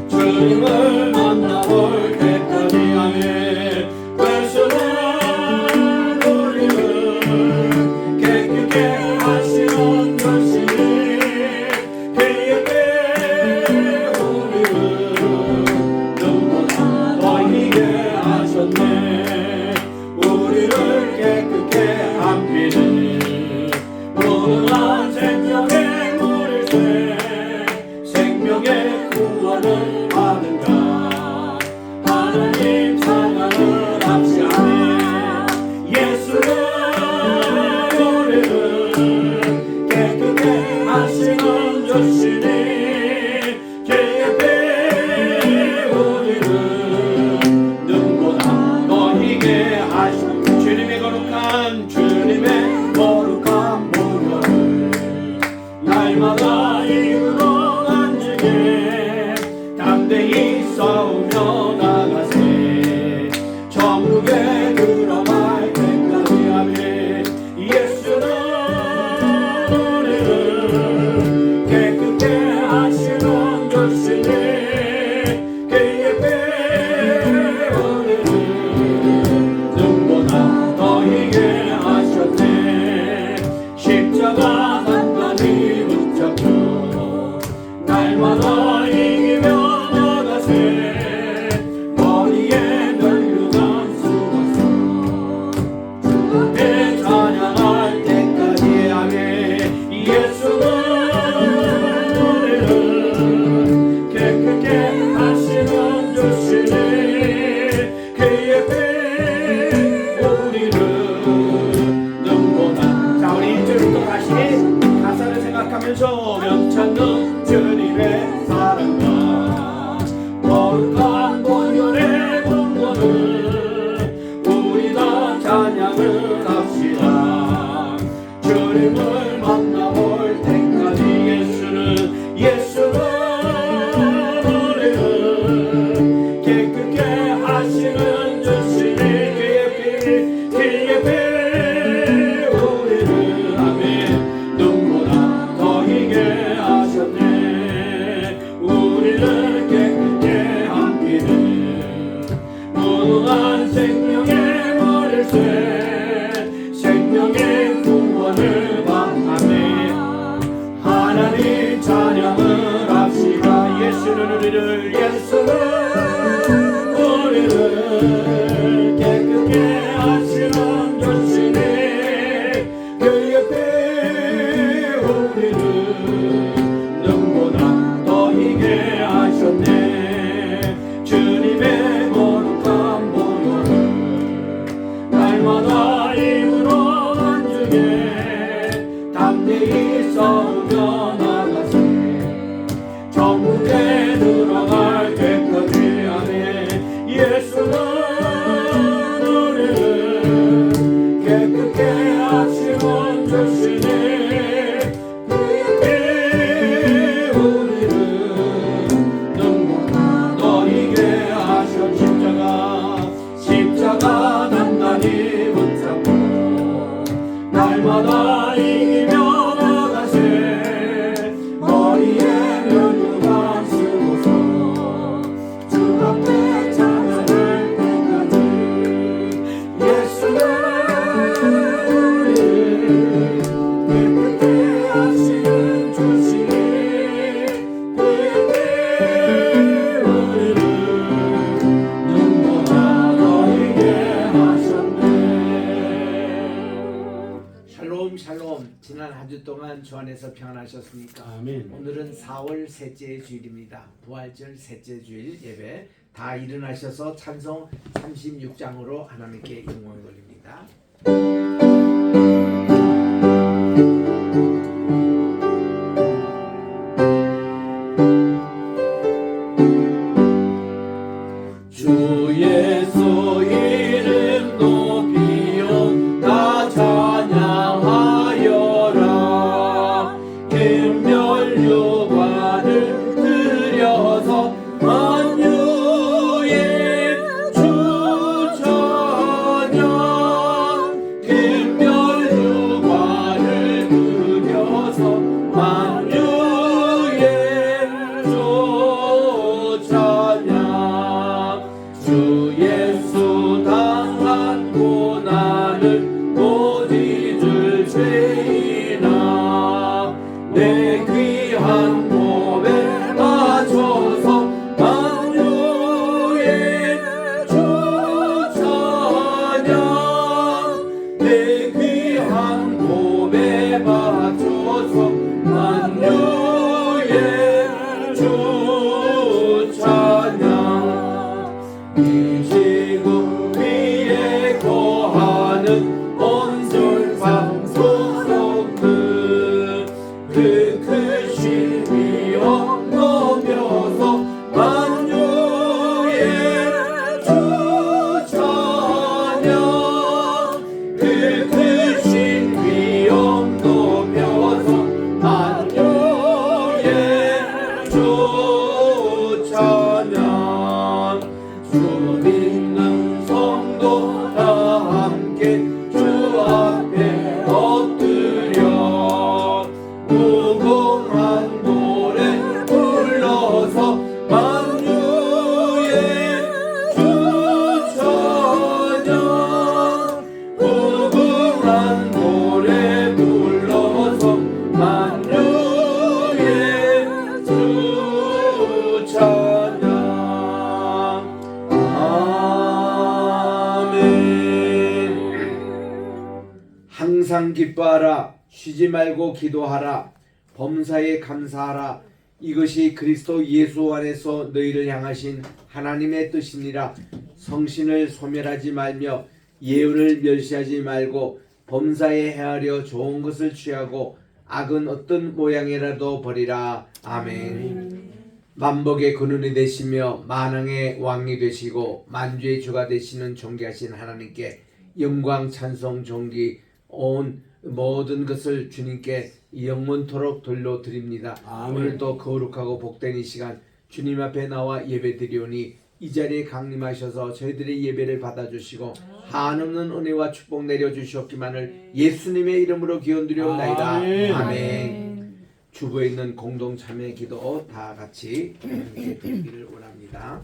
주님을 만나볼 때까지 아멘. 예수는 우리를 깨끗게 하시는 것이니 깨끗게 우리를 눈보다 더 희게 하셨네. 우리를 깨끗게 함께는 무능한 생명의 물일새 생명의 구원을 받은가. 하나님 찬양을 합시하네. 예수는 우리를 깨끗게 하시는 주시니 깨끗게 우리를 눈보다 더 희게 하시는 주님의 거룩한 보혈을 날마다 이루러 간증해 담대히 싸우며 나가세. 천국에 들어갈 때까지 아멘. 예수는 우리를 깨끗게 하시는 주시니 깨끗게 우리를 눈보다 더 희게 하셨네. 십자가 단단히 붙잡고 날마다 이기며 나가세. 머리에 널류관 쓰고서 주 앞에 찬양할 때까지 아멘. 예수는 우리를 깨끗게 하시는 주시니 깨끗게 우리를 눈보다. 자, 우리 1절부터 다시 가사를 생각하면서 명창는 주님의 사랑과 거룩한 보혈의 분모를 우리 다 찬양을 합시다. 주님을 만나볼 때까지 예수는 우리를 깨끗게 하시는 주시니 깨끗게 우리를 아멘. 눈보다 더 희게 하셨네. 우리를 깨끗게 함기는 무능한 생명의 머리새 생명의 구원을 받네. 하나님 찬양을 합시다. 예수는 우리를 깨끗게 하시는 주시니 깨끗게 우리를 눈보다 더 희게 하셨네. 주님의 거룩한 보혈을 날마다 입으로 간증해 담대히 싸우며 나가세. 천국에 들어갈 때까지 아멘. 예수는 우리를 깨끗게 하시는 주시니 우리를 눈보다 더 희게 하신 십자가 단단히 붙잡고 날마다 이기며 나가세. 머리에 멸류관 쓰고서 주 앞에 찬양할 때까지 예수는 우리를 깨끗게 하시는 주시니 깨끗게 우리를 눈보다 더 희게 하셨네. 샬롬 샬롬. 지난 한 주 동안 주 안에서 평안하셨습니까? 아멘. 오늘은 4월 셋째 주일입니다. 부활절 셋째 주일 예배. 다 일어나셔서 찬송 36장으로 하나님께 영광을 돌립니다. 주 예수 이름 높이요 다 찬양하여라. 내 귀한 몸에 맞춰서 만유의 주 찬양 내 귀한 몸에 맞춰서 만유의 주 찬양 이 지구 위에 거하는 온솔상 소속들 그 크신 위엄 넘겨서 만유의 주 찬양 그 크신 위엄 넘겨서 만유의 주 찬양 주 믿는 성도 다 함께 주 앞에 엎드려 무궁한 노래 불러서 만유의 주 찬양 무궁한 노래 불러서 만유의 주 찬양 아멘. 항상 기뻐하라. 쉬지 말고 기도하라. 범사에 감사하라. 이것이 그리스도 예수 안에서 너희를 향하신 하나님의 뜻이니라. 성신을 소멸하지 말며 예언을 멸시하지 말고 범사에 행하려 좋은 것을 취하고 악은 어떤 모양이라도 버리라. 아멘. 만복의 근원이 되시며 만왕의 왕이 되시고 만주의 주가 되시는 존귀하신 하나님께 영광 찬송 존귀 온 모든 것을 주님께 영원토록 돌려드립니다. 아멘. 오늘도 거룩하고 복된 이 시간 주님 앞에 나와 예배드리오니 이 자리에 강림하셔서 저희들의 예배를 받아주시고 한없는 은혜와 축복 내려주시옵기만을 예수님의 이름으로 기원드리옵나이다. 아멘. 아멘. 주부에 있는 공동 참여 기도 다 같이 함께 드리기를 원합니다.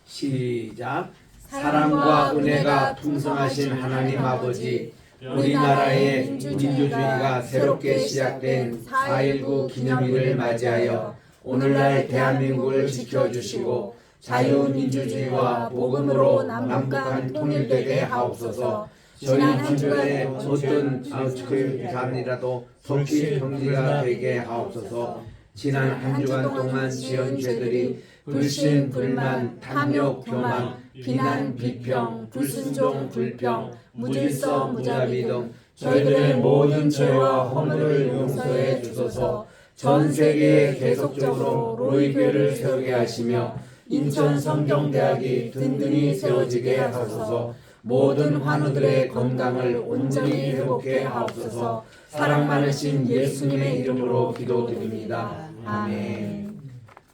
시작. 사랑과 은혜가 풍성하신 하나님 아버지, 우리나라의 민주주의가 새롭게 시작된 4.19 기념일을 맞이하여 오늘날 대한민국을 지켜주시고 자유민주주의와 복음으로 남북한 통일되게 하옵소서. 저희 주변에 어떤 교회간이라도 속히 평지가 되게 하옵소서. 지난 한 주간 동안 지은 죄들이 불신, 불만, 탐욕, 교만, 비난, 비평, 불순종, 불평, 무질서, 무자비 등 저희들의 모든 죄와 허물을 용서해 주소서. 전 세계에 계속적으로 로이교회를 세우게 하시며 인천 성경대학이 든든히 세워지게 하소서. 모든 환우들의 건강을 온전히 회복해 하옵소서. 사랑 많으신 예수님의 이름으로 기도드립니다. 아멘.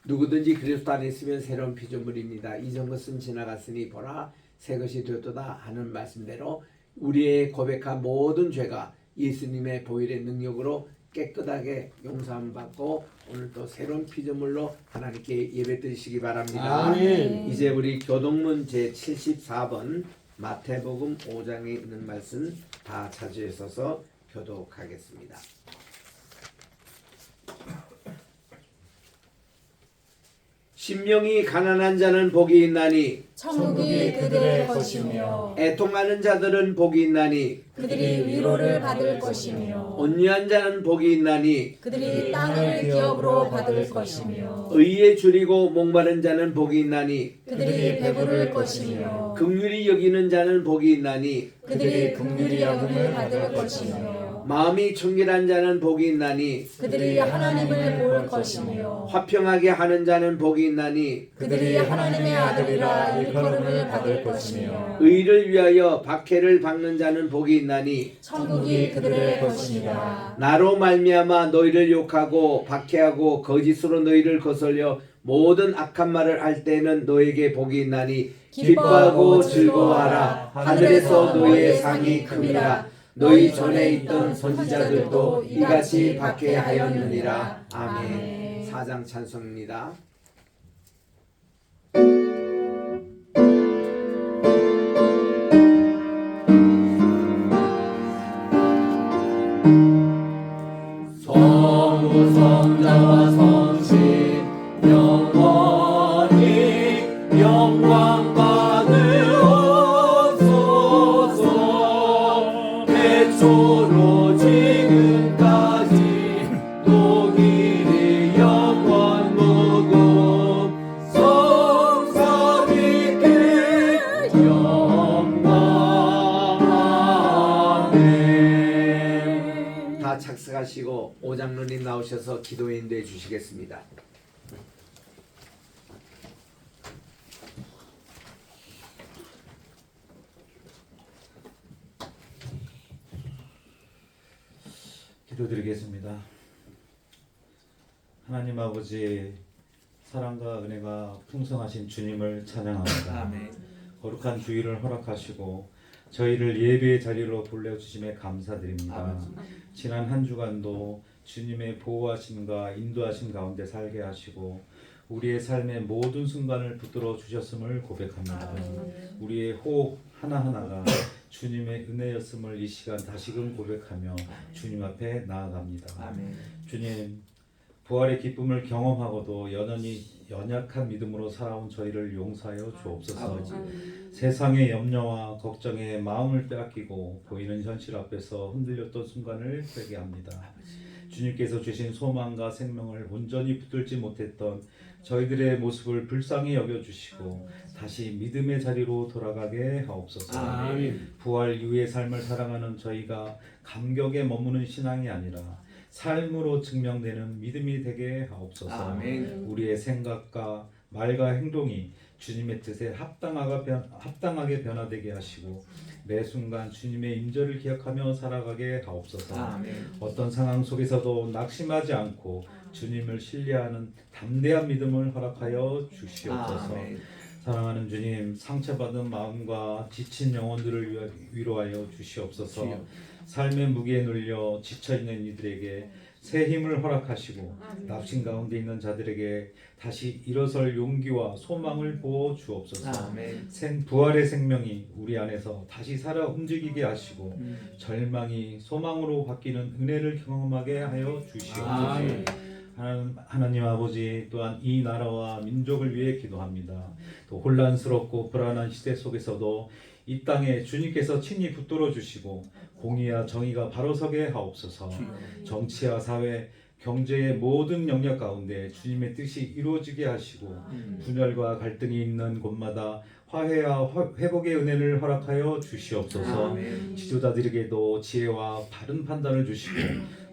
누구든지 그리스도 안에 있으면 새로운 피조물입니다. 이전 것은 지나갔으니 보라 새 것이 되었도다 하는 말씀대로 우리의 고백한 모든 죄가 예수님의 보혈의 능력으로 깨끗하게 용서함 받고 오늘 또 새로운 피조물로 하나님께 예배드리시기 바랍니다. 아멘. 이제 우리 교동문 제74번 마태복음 5장에 있는 말씀 다 자주에 서서 교독하겠습니다. 신명이 가난한 자는 복이 있나니 천국이 그들의 것이며 애통하는 자들은 복이 있나니 그들이 위로를 받을 것이며 온유한 자는 복이 있나니 그들이 땅을 기업으로 받을 것이며 의에 줄이고 목마른 자는 복이 있나니 그들이 배부를 것이며 긍휼히 여기는 자는 복이 있나니 그들이 긍휼히 여김을 받을 것이며 마음이 청결한 자는 복이 있나니 그들이 하나님을 볼 것이며 화평하게 하는 자는 복이 있나니 그들이 하나님의 아들이라 일컬음을 받을 것이며 의를 위하여 박해를 받는 자는 복이 있나니 천국이 그들의 것이니라. 나로 말미암아 너희를 욕하고 박해하고 거짓으로 너희를 거슬려 모든 악한 말을 할 때는 너에게 복이 있나니 기뻐하고 즐거워하라. 하늘에서 너희의 상이 큼이라. 너희 전에 있던 선지자들도 이같이 박해하였느니라. 아멘. 4장 찬송입니다. 다 착석하시고 오장로님 나오셔서 기도 인도해 주시겠습니다. 기도드리겠습니다. 하나님 아버지, 사랑과 은혜가 풍성하신 주님을 찬양합니다. 아멘. 거룩한 주일을 허락하시고 저희를 예배의 자리로 불러주심에 감사드립니다. 아버지. 지난 한 주간도 주님의 보호하심과 인도하심 가운데 살게 하시고 우리의 삶의 모든 순간을 붙들어 주셨음을 고백합니다. 우리의 호흡 하나하나가 주님의 은혜였음을 이 시간 다시금 고백하며 주님 앞에 나아갑니다. 아멘. 주님, 부활의 기쁨을 경험하고도 여전히 연약한 믿음으로 살아온 저희를 용서하여 주옵소서. 아버지. 세상의 염려와 걱정에 마음을 빼앗기고 보이는 현실 앞에서 흔들렸던 순간을 회개합니다. 주님께서 주신 소망과 생명을 온전히 붙들지 못했던 저희들의 모습을 불쌍히 여겨주시고 다시 믿음의 자리로 돌아가게 하옵소서. 아멘. 부활 이후의 삶을 살아가는 저희가 감격에 머무는 신앙이 아니라 삶으로 증명되는 믿음이 되게 하옵소서. 아멘. 우리의 생각과 말과 행동이 주님의 뜻에 합당하게 변화되게 하시고 매 순간 주님의 임재를 기억하며 살아가게 하옵소서. 아멘. 어떤 상황 속에서도 낙심하지 않고 주님을 신뢰하는 담대한 믿음을 허락하여 주시옵소서. 아멘. 사랑하는 주님, 상처받은 마음과 지친 영혼들을 위로하여 주시옵소서. 주여. 삶의 무게에 눌려 지쳐있는 이들에게 새 힘을 허락하시고 납신 가운데 있는 자들에게 다시 일어설 용기와 소망을 부어 주옵소서. 아멘. 부활의 생명이 우리 안에서 다시 살아 움직이게 하시고 음. 절망이 소망으로 바뀌는 은혜를 경험하게 하여 주시옵소서. 아멘. 하나님 아버지, 또한 이 나라와 민족을 위해 기도합니다. 또 혼란스럽고 불안한 시대 속에서도 이 땅에 주님께서 친히 붙들어 주시고 공의와 정의가 바로 서게 하옵소서. 정치와 사회, 경제의 모든 영역 가운데 주님의 뜻이 이루어지게 하시고 분열과 갈등이 있는 곳마다 화해와 회복의 은혜를 허락하여 주시옵소서. 아멘. 지도자들에게도 지혜와 바른 판단을 주시고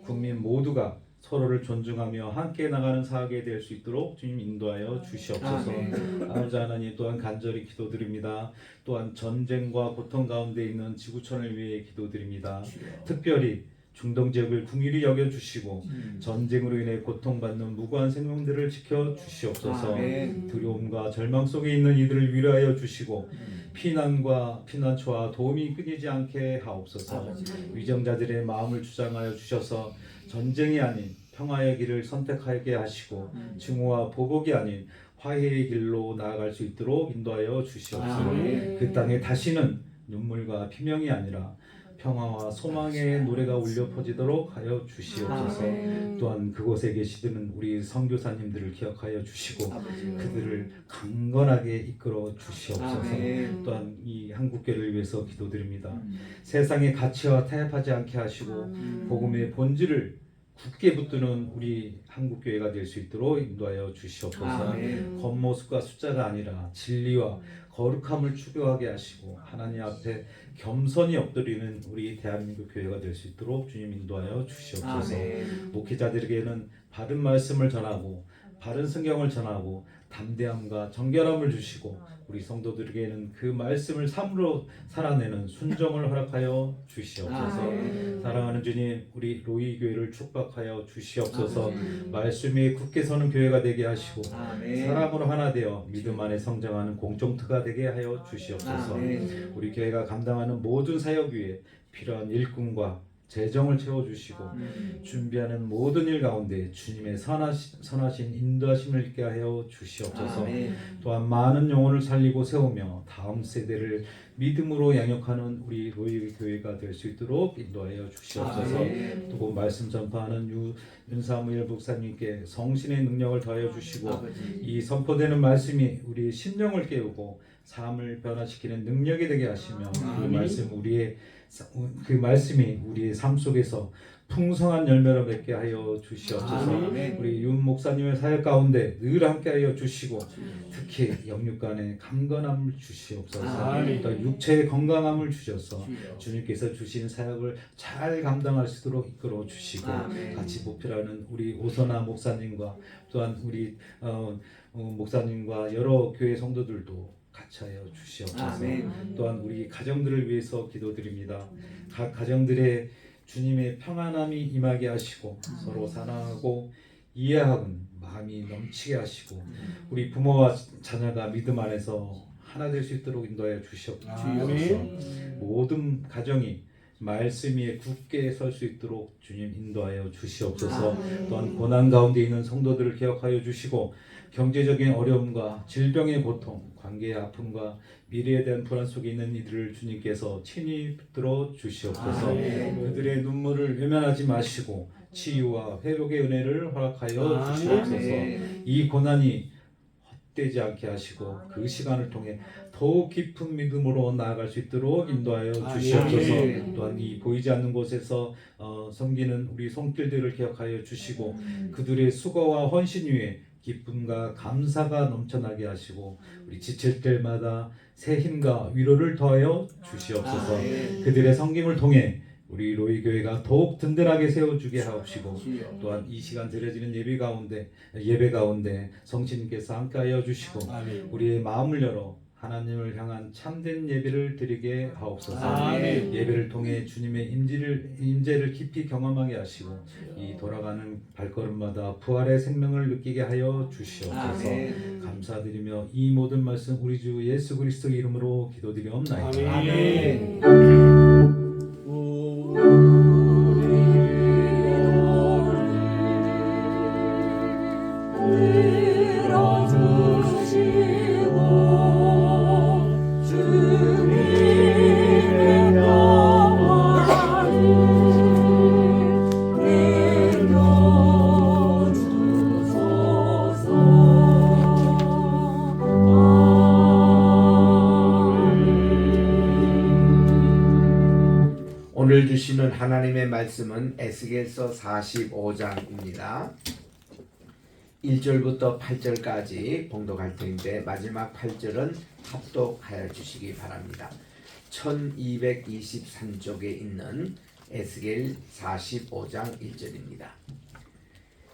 국민 모두가 서로를 존중하며 함께 나가는 사역이 될 수 있도록 주님 인도하여 주시옵소서. 아멘. 아버지 하나님, 또한 간절히 기도드립니다. 또한 전쟁과 고통 가운데 있는 지구촌을 위해 기도드립니다. 특별히 중동 지역을 궁일히 여겨주시고 전쟁으로 인해 고통받는 무고한 생명들을 지켜주시옵소서. 아멘. 두려움과 절망 속에 있는 이들을 위로하여 주시고 피난과 피난처와 도움이 끊이지 않게 하옵소서. 위정자들의 마음을 주장하여 주셔서 전쟁이 아닌 평화의 길을 선택하게 하시고 증오와 보복이 아닌 화해의 길로 나아갈 수 있도록 인도하여 주시옵소서. 아멘. 그 땅에 다시는 눈물과 비명이 아니라 평화와 소망의 노래가 울려 퍼지도록 하여 주시옵소서. 아멘. 또한 그곳에 계시는 우리 선교사님들을 기억하여 주시고 아버지. 그들을 강건하게 이끌어 주시옵소서. 아멘. 또한 이 한국교회를 위해서 기도드립니다. 세상의 가치와 타협하지 않게 하시고 복음의 본질을 굳게 붙드는 우리 한국교회가 될 수 있도록 인도하여 주시옵소서. 아멘. 겉모습과 숫자가 아니라 진리와 거룩함을 추구하게 하시고 하나님 앞에 겸손히 엎드리는 우리 대한민국 교회가 될 수 있도록 주님 인도하여 주시옵소서. 아멘. 목회자들에게는 바른 말씀을 전하고 바른 성경을 전하고 담대함과 정결함을 주시고 우리 성도들에게는 그 말씀을 삶으로 살아내는 순종을 허락하여 주시옵소서. 아멘. 사랑하는 주님, 우리 로이 교회를 축복하여 주시옵소서. 아멘. 말씀에 굳게 서는 교회가 되게 하시고 아멘. 사람으로 하나 되어 믿음 안에 성장하는 공동체가 되게 하여 주시옵소서. 아멘. 우리 교회가 감당하는 모든 사역 위에 필요한 일꾼과 재정을 채워주시고 준비하는 모든 일 가운데 주님의 선하신 인도하심을 있게 하여 주시옵소서. 아멘. 또한 많은 영혼을 살리고 세우며 다음 세대를 믿음으로 양육하는 우리 로이 교회가 될 수 있도록 인도하여 주시옵소서. 아멘. 또 말씀 전파하는 윤사무엘 목사님께 성신의 능력을 더하여 주시고 아버지. 이 선포되는 말씀이 우리의 심령을 깨우고 삶을 변화시키는 능력이 되게 하시며 그 아멘. 말씀이 우리의 삶 속에서 풍성한 열매로 맺게 하여 주시옵소서. 아멘. 우리 윤 목사님의 사역 가운데 늘 함께하여 주시고 특히 영육간의 강건함을 주시옵소서. 아멘. 또 육체의 건강함을 주셔서 주님께서 주신 사역을 잘 감당할 수 있도록 이끌어 주시고 아멘. 같이 목표라는 우리 오선아 목사님과 또한 우리 목사님과 여러 교회 성도들도 같이 하여 주시옵소서. 아멘. 또한 우리 가정들을 위해서 기도드립니다. 각 가정들의 주님의 평안함이 임하게 하시고 서로 사랑하고 이해하는 마음이 넘치게 하시고 우리 부모와 자녀가 믿음 안에서 하나 될 수 있도록 인도하여 주시옵소서. 모든 가정이 말씀 위에 굳게 설 수 있도록 주님 인도하여 주시옵소서. 또한 고난 가운데 있는 성도들을 기억하여 주시고 경제적인 어려움과 질병의 고통, 관계의 아픔과 미래에 대한 불안 속에 있는 이들을 주님께서 친히 붙들어 주시옵소서. 그들의 눈물을 외면하지 마시고 치유와 회복의 은혜를 허락하여 주시옵소서. 이 고난이 헛되지 않게 하시고 그 시간을 통해 더욱 깊은 믿음으로 나아갈 수 있도록 인도하여 주시옵소서. 또한 이 보이지 않는 곳에서 섬기는 우리 손길들을 기억하여 주시고 그들의 수고와 헌신 위에 기쁨과 감사가 넘쳐나게 하시고 우리 지칠 때마다 새 힘과 위로를 더하여 주시옵소서. 그들의 섬김을 통해 우리 로이 교회가 더욱 든든하게 세워주게 하옵시고 또한 이 시간 드려지는 예배 가운데 성신님께서 함께하여 주시고 우리의 마음을 열어 하나님을 향한 참된 예배를 드리게 하옵소서. 예배를 통해 주님의 임재를 깊이 경험하게 하시고 이 돌아가는 발걸음마다 부활의 생명을 느끼게 하여 주시옵소서. 감사드리며 이 모든 말씀 우리 주 예수 그리스도 이름으로 기도드리옵나이다. 아멘. 오늘 주시는 하나님의 말씀은 에스겔서 45장입니다. 1절부터 8절까지 봉독할 텐데 마지막 8절은 합독하여 주시기 바랍니다. 1223쪽에 있는 에스겔 45장 1절입니다.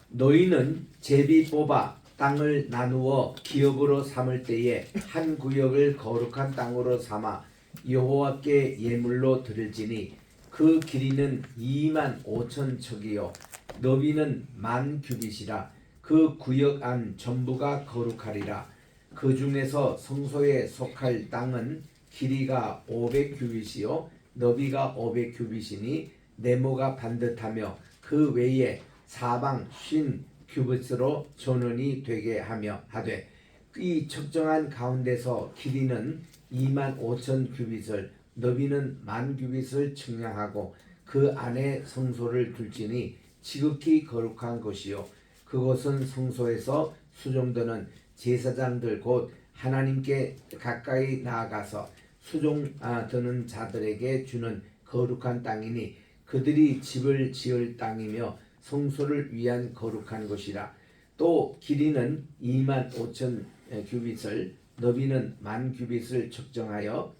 너희는 제비 뽑아 땅을 나누어 기업으로 삼을 때에 한 구역을 거룩한 땅으로 삼아 여호와께 예물로 드릴지니 그 길이는 25,000척이요 너비는 10,000규빗이라 그 구역 안 전부가 거룩하리라. 그 중에서 성소에 속할 땅은 길이가 500규빗이요 너비가 500규빗이니 네모가 반듯하며 그 외에 사방 50규빗으로 전원이 되게 하며 하되 이 적정한 가운데서 길이는 25,000규빗을 너비는 10,000규빗을 측량하고 그 안에 성소를 둘지니 지극히 거룩한 것이요 그것은 성소에서 수종드는 제사장들 곧 하나님께 가까이 나아가서 수종드는 자들에게 주는 거룩한 땅이니 그들이 집을 지을 땅이며 성소를 위한 거룩한 것이라. 또 길이는 25,000규빗을 너비는 10,000규빗을 측정하여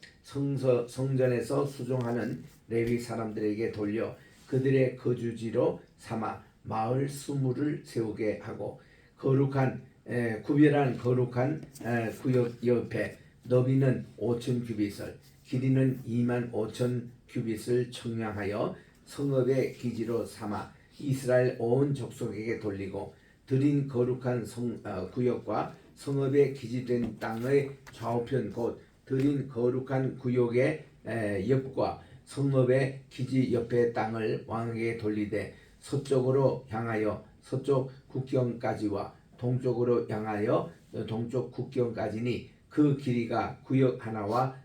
성전에서 수종하는 레위 사람들에게 돌려 그들의 거주지로 삼아 마을 수물을 세우게 하고 구별한 거룩한 구역 옆에 너비는 5,000규빗을 길이는 25,000규빗을 측량하여 성읍의 기지로 삼아 이스라엘 온 족속에게 돌리고 드린 거룩한 구역과 성읍에 기지된 땅의 좌우편 곧 드린 거룩한 구역의 옆과 성읍의 기지 옆의 땅을 왕에게 돌리되 서쪽으로 향하여 서쪽 국경까지와 동쪽으로 향하여 동쪽 국경까지니 그 길이가 구역 하나와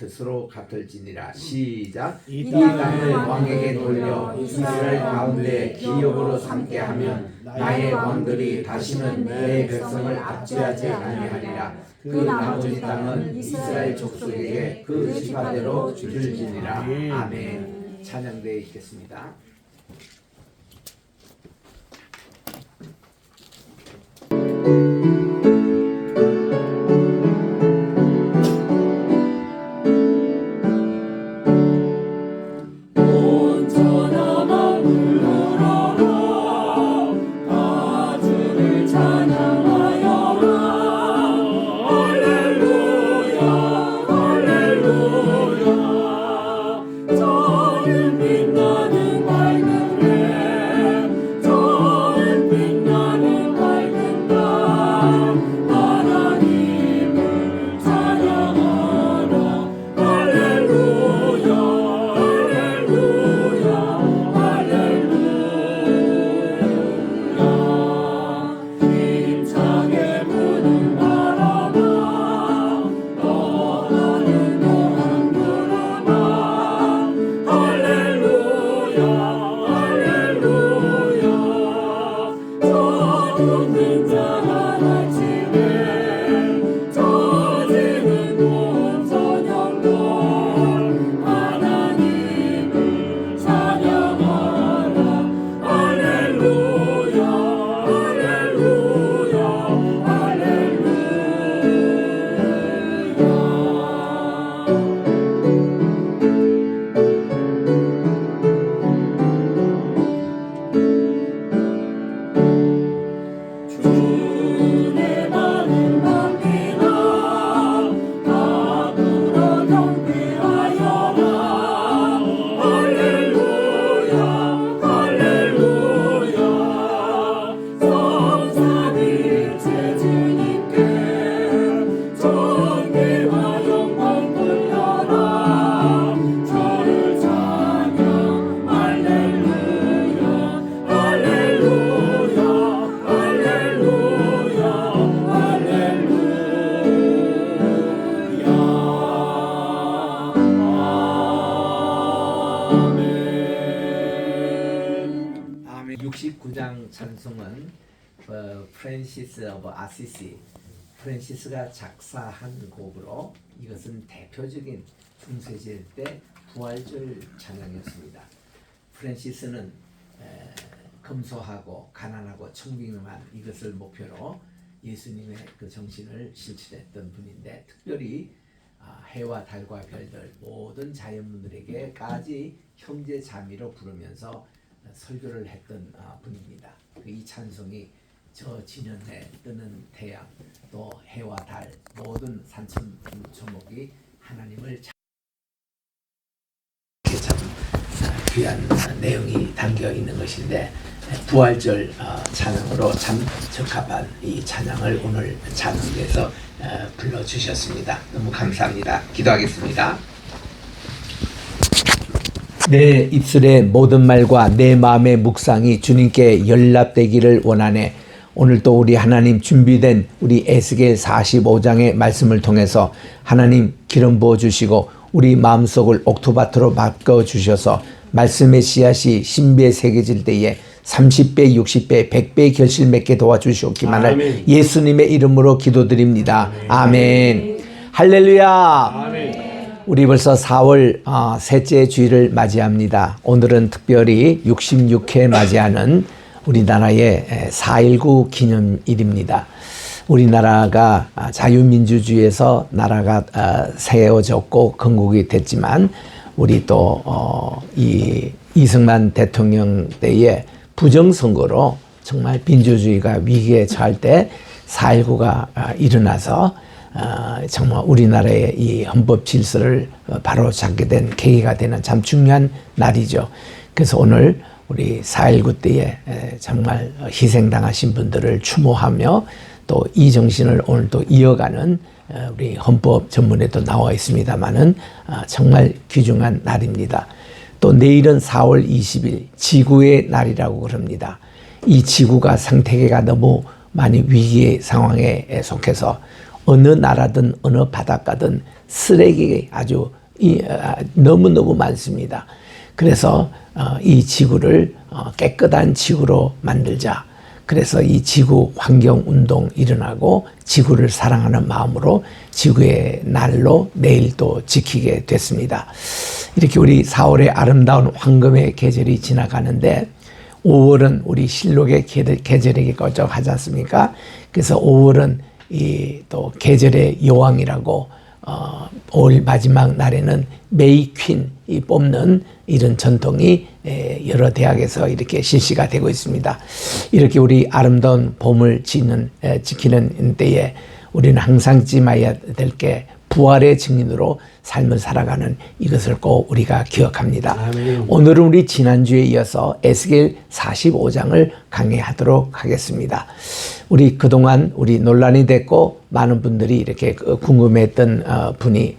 서로 같을지니라. 시작. 이 땅을 왕에게 돌려 이스라엘 가운데 기업으로 삼게 하면 나의 왕들이 다시는 내 백성을 압제하지 아니하리라. 그 나머지 땅은 이스라엘 족속에게 그 지파대로 줄지니라. 아멘. 찬양대에 있겠습니다. 69장 찬송은 프랜시스 오브 아시시 프랜시스가 작사한 곡으로 이것은 대표적인 중세시대 때 부활절 찬양이었습니다. 프랜시스는 검소하고 가난하고 청빙한 이것을 목표로 예수님의 그 정신을 실천했던 분인데 특별히 해와 달과 별들 모든 자연분들에게까지 형제 자매로 부르면서 설교를 했던 분입니다. 이 찬송이 저 진연에 뜨는 태양 또 해와 달 모든 산천초목이 하나님을 참 귀한 내용이 담겨 있는 것인데 부활절 찬양으로 참 적합한 이 찬양을 오늘 찬송에서 불러주셨습니다. 너무 감사합니다. 기도하겠습니다. 내 입술의 모든 말과 내 마음의 묵상이 주님께 연락되기를 원하네. 오늘도 우리 하나님 준비된 우리 에스겔 45장의 말씀을 통해서 하나님 기름 부어주시고 우리 마음속을 옥토밭으로 바꿔주셔서 말씀의 씨앗이 신비에 새겨질 때에 30배, 60배, 100배 결실 맺게 도와주시옵기만을 아멘. 예수님의 이름으로 기도드립니다. 아멘. 할렐루야. 아멘. 우리 벌써 4월 셋째 주일을 맞이합니다. 오늘은 특별히 66회 맞이하는 우리나라의 4.19 기념일입니다. 우리나라가 자유민주주의에서 나라가 세워졌고 건국이 됐지만 우리 또 이 이승만 대통령 때에 부정선거로 정말 민주주의가 위기에 처할 때 4.19가 일어나서 정말 우리나라의 이 헌법 질서를 바로 잡게 된 계기가 되는 참 중요한 날이죠. 그래서 오늘 우리 4.19 때에 정말 희생당하신 분들을 추모하며 또 이 정신을 오늘 또 이어가는 우리 헌법 전문에도 나와 있습니다만은 정말 귀중한 날입니다. 또 내일은 4월 20일 지구의 날이라고 그럽니다. 이 지구가 생태계가 너무 많이 위기의 상황에 속해서 어느 나라든 어느 바닷가든 쓰레기 아주 너무너무 많습니다. 그래서 이 지구를 깨끗한 지구로 만들자. 그래서 이 지구 환경 운동 일어나고 지구를 사랑하는 마음으로 지구의 날로 내일 또 지키게 됐습니다. 이렇게 우리 4월의 아름다운 황금의 계절이 지나가는데 5월은 우리 실록의 계절이기도 하지 않습니까? 그래서 5월은 이 또 계절의 여왕이라고 5월 마지막 날에는 메이 퀸이 뽑는 이런 전통이 여러 대학에서 이렇게 실시가 되고 있습니다. 이렇게 우리 아름다운 봄을 지키는 때에 우리는 항상 찜해야 될 게 부활의 증인으로 삶을 살아가는 이것을 꼭 우리가 기억합니다. 아멘. 오늘은 우리 지난주에 이어서 에스겔 45장을 강의하도록 하겠습니다. 우리 그동안 우리 논란이 됐고 많은 분들이 이렇게 궁금해했던 분이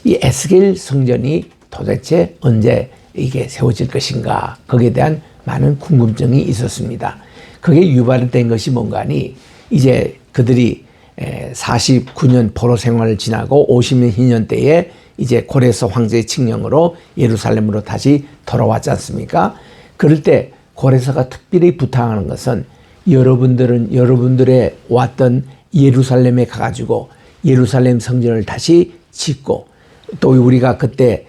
이 에스겔 성전이 도대체 언제 이게 세워질 것인가 거기에 대한 많은 궁금증이 있었습니다. 그게 유발된 것이 뭔가니 이제 그들이 49년 포로 생활을 지나고 50년 희년 때에 이제 고레스 황제의 칙령으로 예루살렘으로 다시 돌아왔지 않습니까? 그럴 때 고레스가 특별히 부탁하는 것은 여러분들의 왔던 예루살렘에 가가지고 예루살렘 성전을 다시 짓고 또 우리가 그때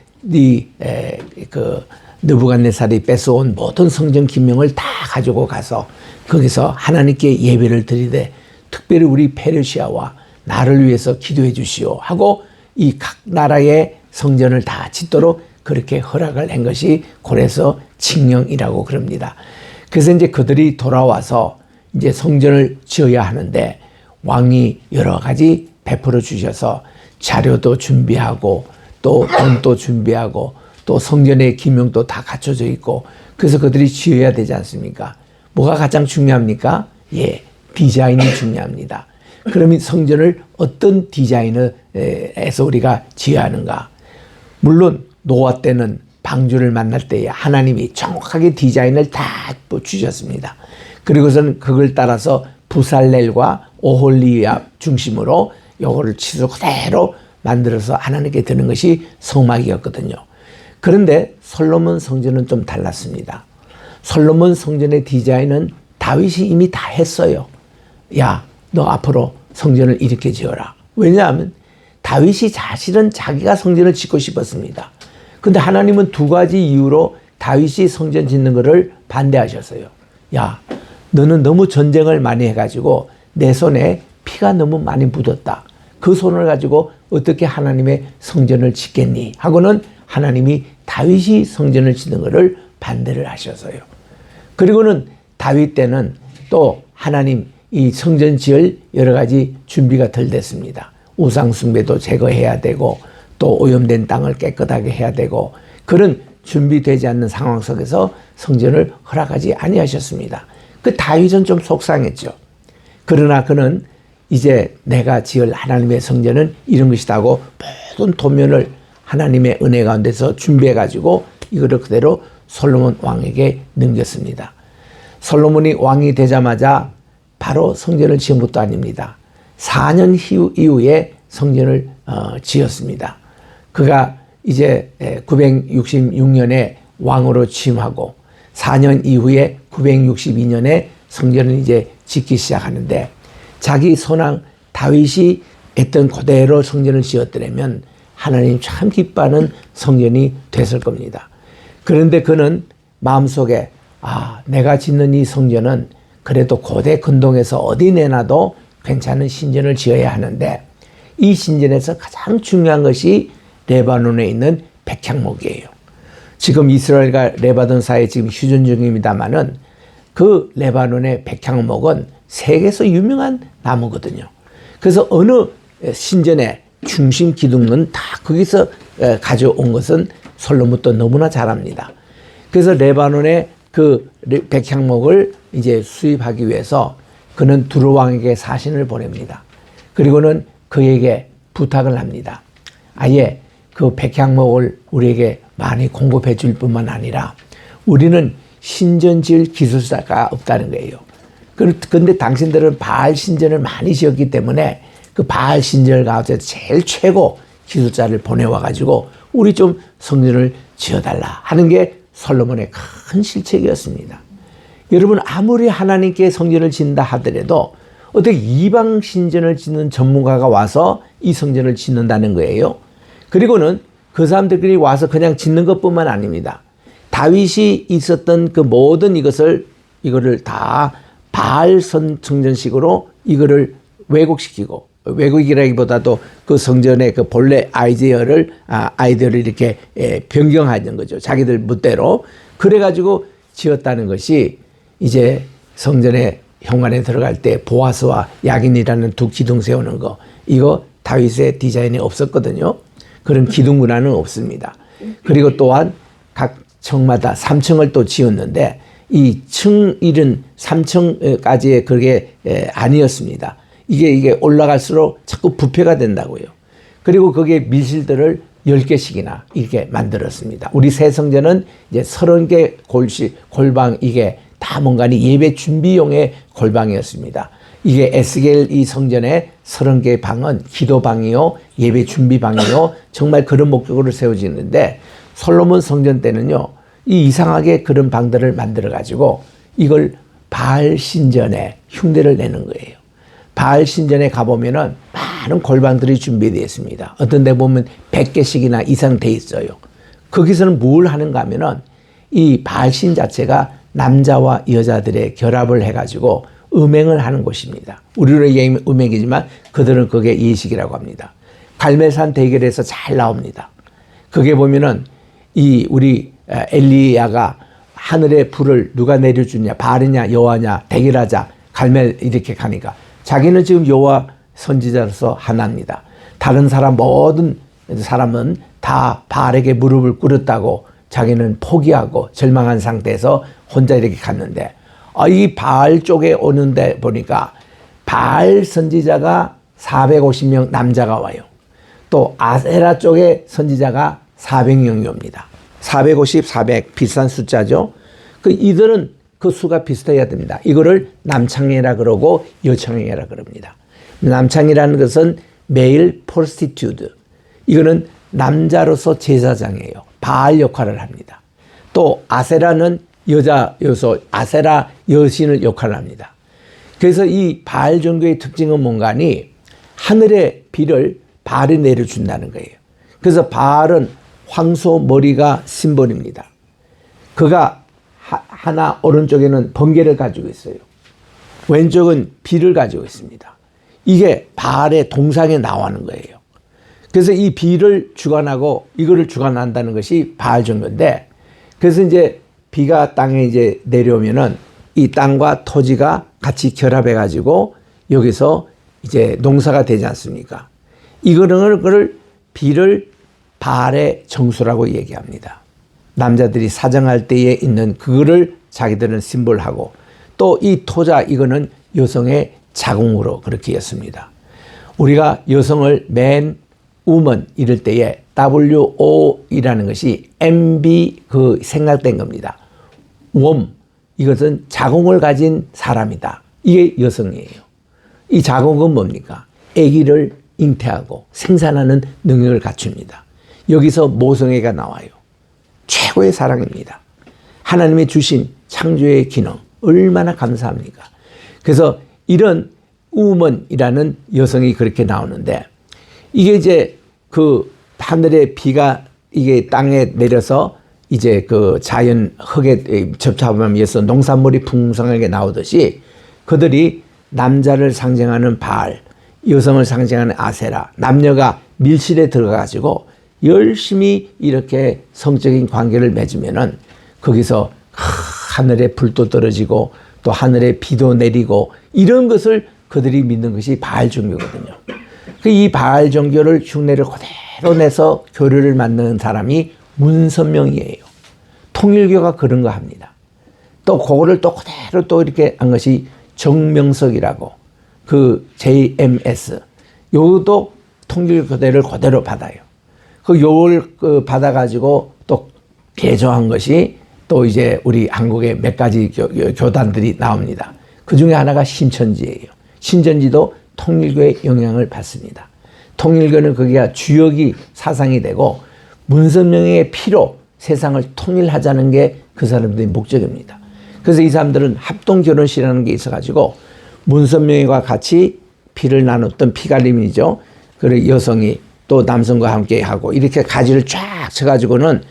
느부갓네살이 뺏어온 모든 성전 기명을 다 가지고 가서 거기서 하나님께 예배를 드리되 특별히 우리 페르시아와 나를 위해서 기도해 주시오 하고 이 각 나라의 성전을 다 짓도록 그렇게 허락을 한 것이 고레스 칙령이라고 그럽니다. 그래서 이제 그들이 돌아와서 이제 성전을 지어야 하는데 왕이 여러 가지 베풀어 주셔서 자료도 준비하고 또 돈도 준비하고 또 성전의 기명도 다 갖춰져 있고 그래서 그들이 지어야 되지 않습니까? 뭐가 가장 중요합니까? 예, 디자인이 중요합니다. 그러면 성전을 어떤 디자인에서 우리가 지어야 하는가? 물론 노아 때는 방주를 만날 때에 하나님이 정확하게 디자인을 다 주셨습니다. 그리고서는 그걸 따라서 부살렐과 오홀리압 중심으로 요거를 치수 그대로 만들어서 하나님께 드는 것이 성막이었거든요. 그런데 솔로몬 성전은 좀 달랐습니다. 솔로몬 성전의 디자인은 다윗이 이미 다 했어요. 야, 너 앞으로 성전을 이렇게 지어라. 왜냐하면 다윗이 사실은 자기가 성전을 짓고 싶었습니다. 근데 하나님은 두 가지 이유로 다윗이 성전 짓는 것을 반대하셨어요. 야, 너는 너무 전쟁을 많이 해가지고 내 손에 피가 너무 많이 묻었다. 그 손을 가지고 어떻게 하나님의 성전을 짓겠니? 하고는 하나님이 다윗이 성전을 짓는 것을 반대를 하셔서요. 그리고는 다윗 때는 또 하나님 이 성전 지을 여러 가지 준비가 덜 됐습니다. 우상 숭배도 제거해야 되고 또 오염된 땅을 깨끗하게 해야 되고 그런 준비되지 않는 상황 속에서 성전을 허락하지 아니하셨습니다. 그 다윗은 좀 속상했죠. 그러나 그는 이제 내가 지을 하나님의 성전은 이런 것이다 하고 모든 도면을 하나님의 은혜 가운데서 준비해 가지고 이거를 그대로 솔로몬 왕에게 넘겼습니다. 솔로몬이 왕이 되자마자 바로 성전을 지은 것도 아닙니다. 4년 이후에 성전을 지었습니다. 그가 이제 966년에 왕으로 취임하고 4년 이후에 962년에 성전을 이제 짓기 시작하는데 자기 손왕 다윗이 했던 그대로 성전을 지었더라면 하나님 참 기뻐하는 성전이 됐을 겁니다. 그런데 그는 마음속에 내가 짓는 이 성전은 그래도 고대 근동에서 어디 내놔도 괜찮은 신전을 지어야 하는데 이 신전에서 가장 중요한 것이 레바논에 있는 백향목이에요. 지금 이스라엘과 레바논 사이에 지금 휴전 중입니다만은 그 레바논의 백향목은 세계에서 유명한 나무거든요. 그래서 어느 신전의 중심 기둥은 다 거기서 가져온 것은 솔로몬도 너무나 잘합니다. 그래서 레바논의 그 백향목을 이제 수입하기 위해서 그는 두루 왕에게 사신을 보냅니다. 그리고는 그에게 부탁을 합니다. 아예 그 백향목을 우리에게 많이 공급해 줄 뿐만 아니라 우리는 신전 지을 기술자가 없다는 거예요. 그런데 당신들은 바알 신전을 많이 지었기 때문에 그 바알 신전을 가운데 제일 최고 기술자를 보내와가지고 우리 좀 성전을 지어달라 하는 게 솔로몬의 큰 실책이었습니다. 여러분 아무리 하나님께 성전을 짓는다 하더라도 어떻게 이방 신전을 짓는 전문가가 와서 이 성전을 짓는다는 거예요. 그리고는 그 사람들끼리 와서 그냥 짓는 것뿐만 아닙니다. 다윗이 있었던 그 모든 이거를 다 바알 성전식으로 이거를 왜곡시키고 왜곡이라기보다도 그 성전의 그 본래 아이디어를 이렇게 변경하는 거죠. 자기들 멋대로. 그래가지고 지었다는 것이 이제 성전의 현관에 들어갈 때 보아스와 야긴이라는 두 기둥 세우는 거 이거 다윗의 디자인에 없었거든요. 그런 기둥 문화는 없습니다. 그리고 또한 각 층마다 3층을 또 지었는데 이 층 일은 3층까지의 그게 아니었습니다. 이게 올라갈수록 자꾸 부패가 된다고요. 그리고 거기에 밀실들을 10개씩이나 이렇게 만들었습니다. 우리 새 성전은 이제 30개 골방 이게 다 뭔가니 예배 준비용의 골방이었습니다. 이게 에스겔 이 성전의 30개 방은 기도방이요, 예배 준비방이요, 정말 그런 목적으로 세워지는데 솔로몬 성전 때는요, 이 이상하게 그런 방들을 만들어가지고 이걸 바알 신전에 흉내를 내는 거예요. 바알 신전에 가보면은 많은 골방들이 준비되어 있습니다. 어떤 데 보면 100개씩이나 이상 돼 있어요. 거기서는 뭘 하는가 하면은 이 바알 신 자체가 남자와 여자들의 결합을 해가지고 음행을 하는 곳입니다. 우리로 얘기하면 음행이지만 그들은 그게 예식이라고 합니다. 갈멜산 대결에서 잘 나옵니다. 그게 보면은 이 우리 엘리야가 하늘의 불을 누가 내려주냐, 바알이냐 여호와냐 대결하자 갈멜 이렇게 가니까 자기는 지금 여호와 선지자로서 하나입니다. 다른 사람 모든 사람은 다 바알에게 무릎을 꿇었다고 자기는 포기하고 절망한 상태에서 혼자 이렇게 갔는데 이 바알 쪽에 오는데 보니까 바알 선지자가 450명 남자가 와요. 또 아세라 쪽에 선지자가 400명이 옵니다. 450, 400 비싼 숫자죠. 이들은 그 수가 비슷해야 됩니다. 이거를 남창이라 그러고 여창이라 그럽니다. 남창이라는 것은 메일 프로스티튜드. 이거는 남자로서 제사장이에요. 바알 역할을 합니다. 또 아세라는 여자 요소 아세라 여신을 역할을 합니다. 그래서 이 바알 종교의 특징은 뭔가니 하늘의 비를 바알이 내려준다는 거예요. 그래서 바알은 황소 머리가 심볼입니다. 그가 하나 오른쪽에는 번개를 가지고 있어요. 왼쪽은 비를 가지고 있습니다. 이게 바알의 동상에 나오는 거예요. 그래서 이 비를 주관하고 이거를 주관한다는 것이 바알 종교인데, 그래서 이제 비가 땅에 이제 내려오면은 이 땅과 토지가 같이 결합해 가지고 여기서 이제 농사가 되지 않습니까? 이거를 비를 바알의 정수라고 얘기합니다. 남자들이 사정할 때에 있는 그거를 자기들은 심볼하고, 또 이 토자 이거는 여성의 자궁으로 그렇게 였습니다. 우리가 여성을 맨 우먼 이럴 때에 WO이라는 것이 MB 그 생략된 겁니다. 웜, 이것은 자궁을 가진 사람이다. 이게 여성이에요. 이 자궁은 뭡니까? 아기를 잉태하고 생산하는 능력을 갖춥니다. 여기서 모성애가 나와요. 최고의 사랑입니다. 하나님이 주신 창조의 기능 얼마나 감사합니까? 그래서 이런 우먼이라는 여성이 그렇게 나오는데, 이게 이제 그 하늘의 비가 이게 땅에 내려서 이제 그 자연 흙에 접촉하면서 농산물이 풍성하게 나오듯이 그들이 남자를 상징하는 바알, 여성을 상징하는 아세라, 남녀가 밀실에 들어가가지고 열심히 이렇게 성적인 관계를 맺으면은 거기서 하늘에 불도 떨어지고 또 하늘에 비도 내리고 이런 것을 그들이 믿는 것이 바알 종교거든요. 이 바알 종교를 흉내를 그대로 내서 교류를 만드는 사람이 문선명이에요. 통일교가 그런 거 합니다. 또 그거를 또 그대로 또 이렇게 한 것이 정명석이라고, 그 JMS, 요것도 통일교 교대를 그대로 받아요. 그 요걸 받아가지고 또 개조한 것이 또 이제 우리 한국의 몇 가지 교단들이 나옵니다. 그 중에 하나가 신천지예요. 신천지도 통일교의 영향을 받습니다. 통일교는 거기가 주역이 사상이 되고 문선명의 피로 세상을 통일하자는 게 그 사람들의 목적입니다. 그래서 이 사람들은 합동결혼식이라는 게 있어가지고 문선명과 같이 피를 나눴던 피갈림이죠. 그리고 여성이 또 남성과 함께 하고 이렇게 가지를 쫙 쳐가지고는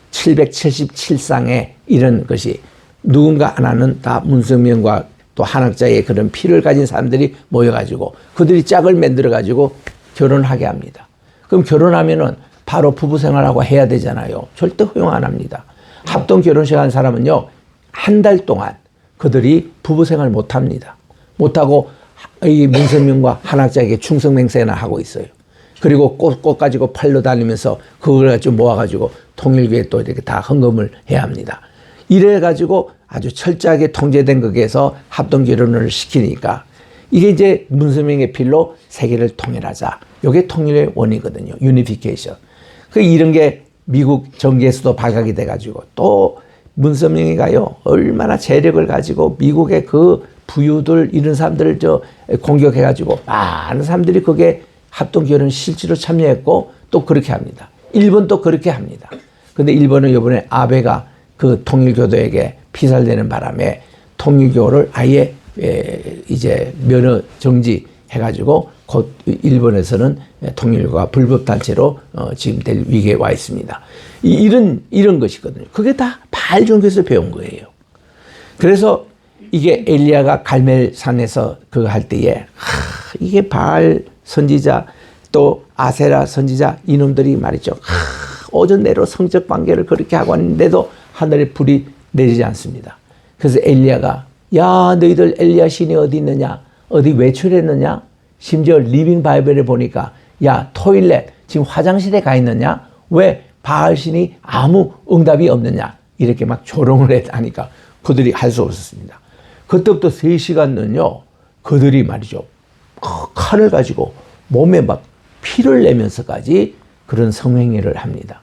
777쌍의 이런 것이, 누군가 하나는 다 문선명과 또 한학자의 그런 피를 가진 사람들이 모여가지고 그들이 짝을 만들어가지고 결혼하게 합니다. 그럼 결혼하면은 바로 부부 생활하고 해야 되잖아요. 절대 허용 안 합니다. 합동 결혼식 한 사람은요, 한 달 동안 그들이 부부 생활 못 합니다. 못하고 이 문선명과 한학자에게 충성맹세나 하고 있어요. 그리고 꽃 가지고 팔로 다니면서 그걸 가지고 모아가지고 통일교에 또 이렇게 다 헌금을 해야 합니다. 이래가지고 아주 철저하게 통제된 거기에서 합동 결혼을 시키니까 이게 이제 문선명의 필로 세계를 통일하자. 이게 통일의 원이거든요. 유니피케이션. 그 이런 게 미국 정계에서도 발각이 돼가지고, 또 문선명이가요 얼마나 재력을 가지고 미국의 그 부유들 이런 사람들을 공격해가지고 많은 사람들이 그게 합동 결혼 실제로 참여했고 또 그렇게 합니다. 일본도 그렇게 합니다. 근데 일본은 이번에 아베가 그 통일교도에게 피살되는 바람에 통일교를 아예 이제 면허 정지해가지고 곧 일본에서는 통일교가 불법단체로 지금 될 위기에 와 있습니다. 이런 것이거든요. 그게 다 바알 종교에서 배운 거예요. 그래서 이게 엘리야가 갈멜산에서 그거 할 때에 이게 바알 선지자 또 아세라 선지자 이놈들이 말이죠. 오전 내로 성적 관계를 그렇게 하고 왔는데도 하늘에 불이 내리지 않습니다. 그래서 엘리야가 야 너희들 엘리야 신이 어디 있느냐, 어디 외출했느냐, 심지어 리빙 바이블에 보니까 야 토일렛 지금 화장실에 가 있느냐, 왜 바알 신이 아무 응답이 없느냐, 이렇게 막 조롱을 하니까 그들이 할 수 없었습니다. 그때부터 3시간은요 그들이 말이죠 칼을 가지고 몸에 막 피를 내면서까지 그런 성행위를 합니다.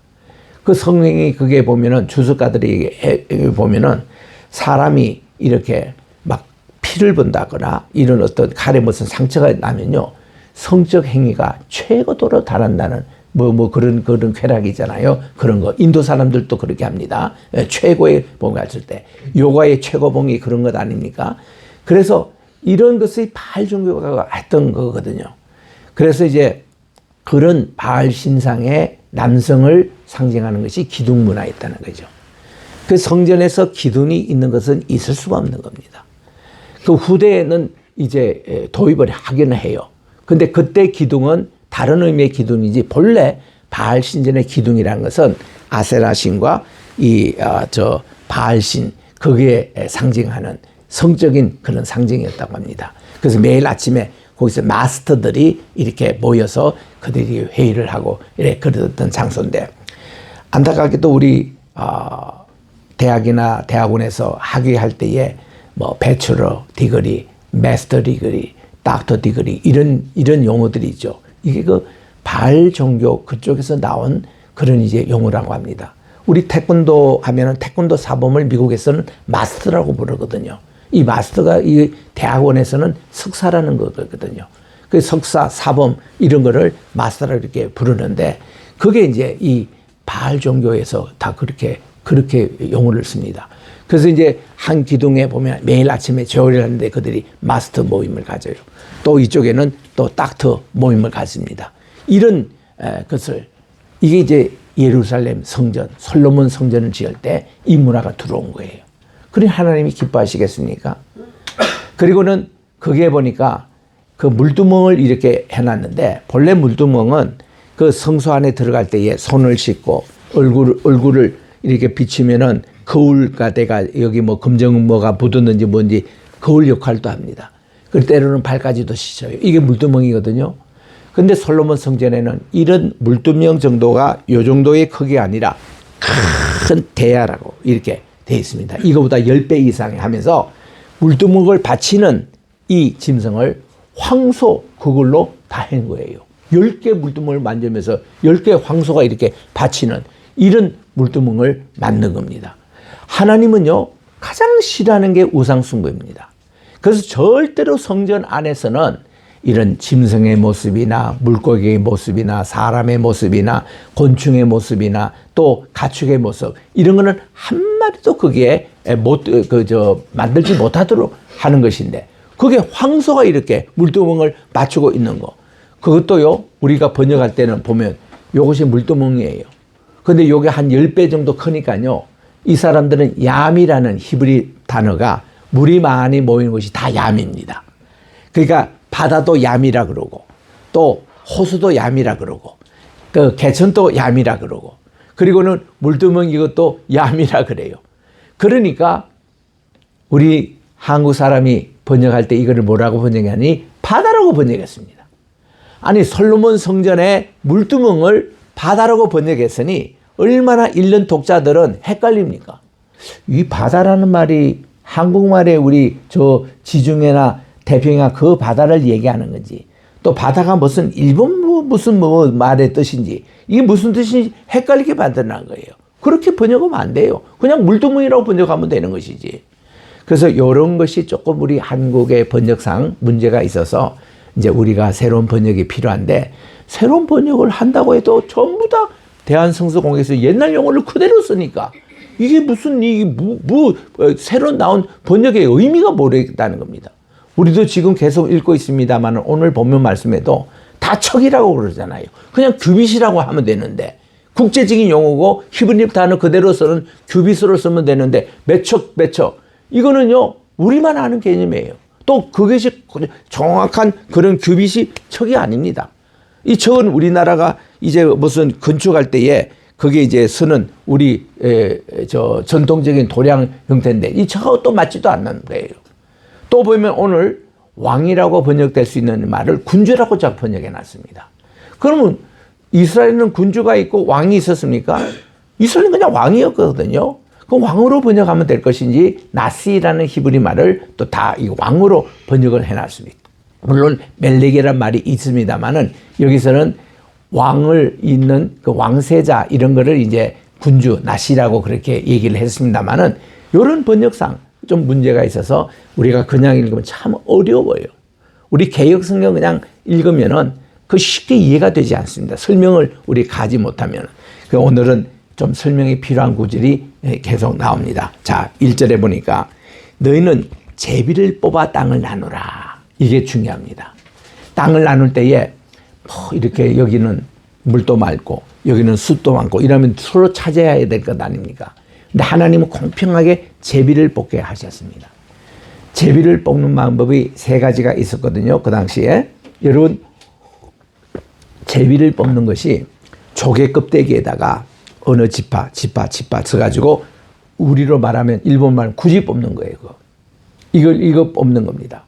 그 성행위 그게 보면은 주석가들이 보면은 사람이 이렇게 막 피를 본다거나 이런 어떤 칼에 무슨 상처가 나면요 성적 행위가 최고도로 달한다는 뭐 그런 쾌락이잖아요. 그런 거. 인도 사람들도 그렇게 합니다. 최고의 봉을 갔을 때. 요가의 최고봉이 그런 것 아닙니까? 그래서 이런 것이 바알 종교가 했던 거거든요. 그래서 이제 그런 바알 신상의 남성을 상징하는 것이 기둥 문화였다는 거죠. 그 성전에서 기둥이 있는 것은 있을 수가 없는 겁니다. 그 후대에는 이제 도입을 하긴 해요. 근데 그때 기둥은 다른 의미의 기둥이지 본래 바알 신전의 기둥이라는 것은 아세라 신과 바알 신 거기에 상징하는 성적인 그런 상징이었다고 합니다. 그래서 매일 아침에 거기서 마스터들이 이렇게 모여서 그들이 회의를 하고 이렇게 그러던 장소인데 안타깝게도 우리 대학이나 대학원에서 학위할 때에 뭐 배추러 디그리, 마스터 디그리, 닥터 디그리 이런 용어들이 있죠. 이게 그 바알 종교 그쪽에서 나온 그런 이제 용어라고 합니다. 우리 태권도 하면은 태권도 사범을 미국에서는 마스터라고 부르거든요. 이 마스터가 이 대학원에서는 석사라는 거거든요. 그 석사, 사범 이런 거를 마스터라고 이렇게 부르는데 그게 이제 이 바알 종교에서 다 그렇게 용어를 씁니다. 그래서 이제 한 기둥에 보면 매일 아침에 제어를 하는데 그들이 마스터 모임을 가져요. 또 이쪽에는 또 닥터 모임을 가집니다. 이런 것을 이게 이제 예루살렘 성전, 솔로몬 성전을 지을 때 이 문화가 들어온 거예요. 그럼 하나님이 기뻐하시겠습니까? 그리고는 거기에 보니까 그 물두멍을 이렇게 해놨는데 본래 물두멍은 그 성소 안에 들어갈 때에 손을 씻고 얼굴을 이렇게 비치면은 거울가대가 여기 뭐 금정 뭐가 묻었는지 뭔지 거울 역할도 합니다. 그리고 때로는 발까지도 씻어요. 이게 물두멍이거든요. 근데 솔로몬 성전에는 이런 물두멍 정도가 요 정도의 크기가 아니라 큰 대야라고 이렇게 되어 있습니다. 이거보다 10배 이상 하면서 물두멍을 받치는 이 짐승을 황소 그걸로 다 한 거예요. 10개 물두멍을 만들면서 10개 황소가 이렇게 받치는 이런 물두멍을 만든 겁니다. 하나님은요 가장 싫어하는 게 우상숭배입니다. 그래서 절대로 성전 안에서는 이런 짐승의 모습이나 물고기의 모습이나 사람의 모습이나 곤충의 모습이나 또 가축의 모습 이런 거는 한 마리도 거기에 만들지 못하도록 하는 것인데 그게 황소가 이렇게 물두멍을 맞추고 있는 거 그것도요 우리가 번역할 때는 보면 이것이 물두멍이에요. 근데 요게 한 10배 정도 크니까요 이 사람들은 얌이라는 히브리 단어가 물이 많이 모이는 것이 다 얌입니다. 그러니까 바다도 얌이라 그러고 또 호수도 얌이라 그러고 그 개천도 얌이라 그러고 그리고는 물두멍 이것도 얌이라 그래요. 그러니까 우리 한국 사람이 번역할 때 이거를 뭐라고 번역하니 바다라고 번역했습니다. 아니 솔로몬 성전의 물두멍을 바다라고 번역했으니 얼마나 읽는 독자들은 헷갈립니까? 이 바다라는 말이 한국말에 우리 저 지중해나 태평양 그 바다를 얘기하는 건지 또 바다가 무슨 일본 무슨 말의 뜻인지 이게 무슨 뜻인지 헷갈리게 만드는 거예요. 그렇게 번역하면 안 돼요. 그냥 물두멍이라고 번역하면 되는 것이지. 그래서 이런 것이 조금 우리 한국의 번역상 문제가 있어서 이제 우리가 새로운 번역이 필요한데 새로운 번역을 한다고 해도 전부 다 대한성서공회에서 옛날 용어를 그대로 쓰니까 이게 무슨 새로 나온 번역의 의미가 모르겠다는 겁니다. 우리도 지금 계속 읽고 있습니다만 오늘 본문 말씀에도 다 척이라고 그러잖아요. 그냥 규빗이라고 하면 되는데 국제적인 용어고 히브리 단어 그대로 쓰는 규빗으로 쓰면 되는데 매척 이거는요 우리만 아는 개념이에요. 또 그것이 정확한 그런 규빗이 척이 아닙니다. 이 척은 우리나라가 이제 무슨 건축할 때에 그게 이제 쓰는 우리 전통적인 도량 형태인데 이 척하고 또 맞지도 않는 거예요. 또 보면 오늘 왕이라고 번역될 수 있는 말을 군주라고 쫙 번역해 놨습니다. 그러면 이스라엘은 군주가 있고 왕이 있었습니까? 이스라엘은 그냥 왕이었거든요. 그 왕으로 번역하면 될 것인지 나시라는 히브리 말을 또 다 이 왕으로 번역을 해 놨습니다. 물론 멜렉이라는 말이 있습니다만은 여기서는 왕을 잇는 그 왕세자 이런 거를 이제 군주 나시라고 그렇게 얘기를 했습니다만은 이런 번역상 좀 문제가 있어서 우리가 그냥 읽으면 참 어려워요. 우리 개역 성경 그냥 읽으면은 그 쉽게 이해가 되지 않습니다. 설명을 우리 가지 못하면. 오늘은 좀 설명이 필요한 구절이 계속 나옵니다. 자, 1절에 보니까 너희는 제비를 뽑아 땅을 나누라. 이게 중요합니다. 땅을 나눌 때에 이렇게 여기는 물도 맑고 여기는 숲도 많고 이러면 서로 차지해야 될 것 아닙니까? 근데 하나님은 공평하게 제비를 뽑게 하셨습니다. 제비를 뽑는 방법이 3가지가 있었거든요. 그 당시에. 여러분, 제비를 뽑는 것이 조개 껍데기에다가 어느 지파 써가지고 우리로 말하면 일본말 굳이 뽑는 거예요. 이거 뽑는 겁니다.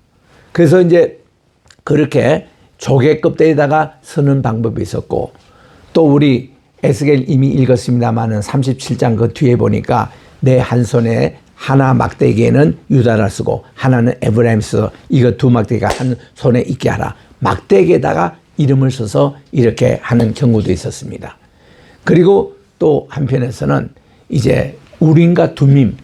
그래서 이제 그렇게 조개 껍데기에다가 쓰는 방법이 있었고, 또 우리 에스겔 이미 읽었습니다만은 37장 그 뒤에 보니까 내 한 손에 하나 막대기에는 유다를 쓰고 하나는 에브라임 써서 이거 2 막대기가 한 손에 있게 하라. 막대기에다가 이름을 써서 이렇게 하는 경우도 있었습니다. 그리고 또 한편에서는 이제 우림과 둠밈,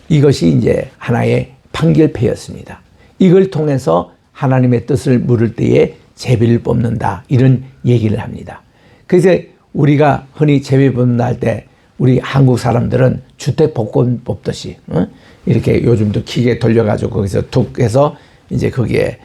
이것이 이제 하나의 판결패였습니다. 이걸 통해서 하나님의 뜻을 물을 때에 제비를 뽑는다, 이런 얘기를 합니다. 그래서 우리가 흔히 제비 뽑는다 할 때 우리 한국 사람들은 주택 복권 뽑듯이 이렇게 요즘도 기계 돌려가지고 거기서 툭 해서 이제 거기에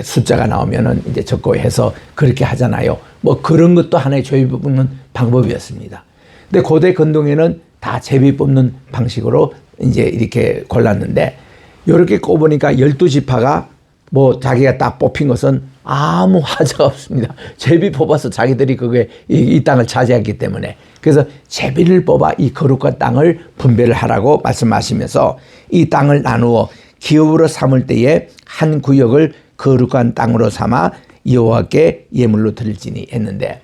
숫자가 나오면은 이제 적고 해서 그렇게 하잖아요. 뭐 그런 것도 하나의 제비 뽑는 방법이었습니다. 근데 고대 근동에는 다 제비 뽑는 방식으로 이제 이렇게 골랐는데, 이렇게 꼽으니까 12지파가 뭐 자기가 딱 뽑힌 것은 아무 하자가 없습니다. 제비 뽑아서 자기들이 그게 이 땅을 차지했기 때문에. 그래서 제비를 뽑아 이 거룩한 땅을 분배를 하라고 말씀하시면서 이 땅을 나누어 기업으로 삼을 때에 한 구역을 거룩한 땅으로 삼아 여호와께 예물로 드릴지니 했는데,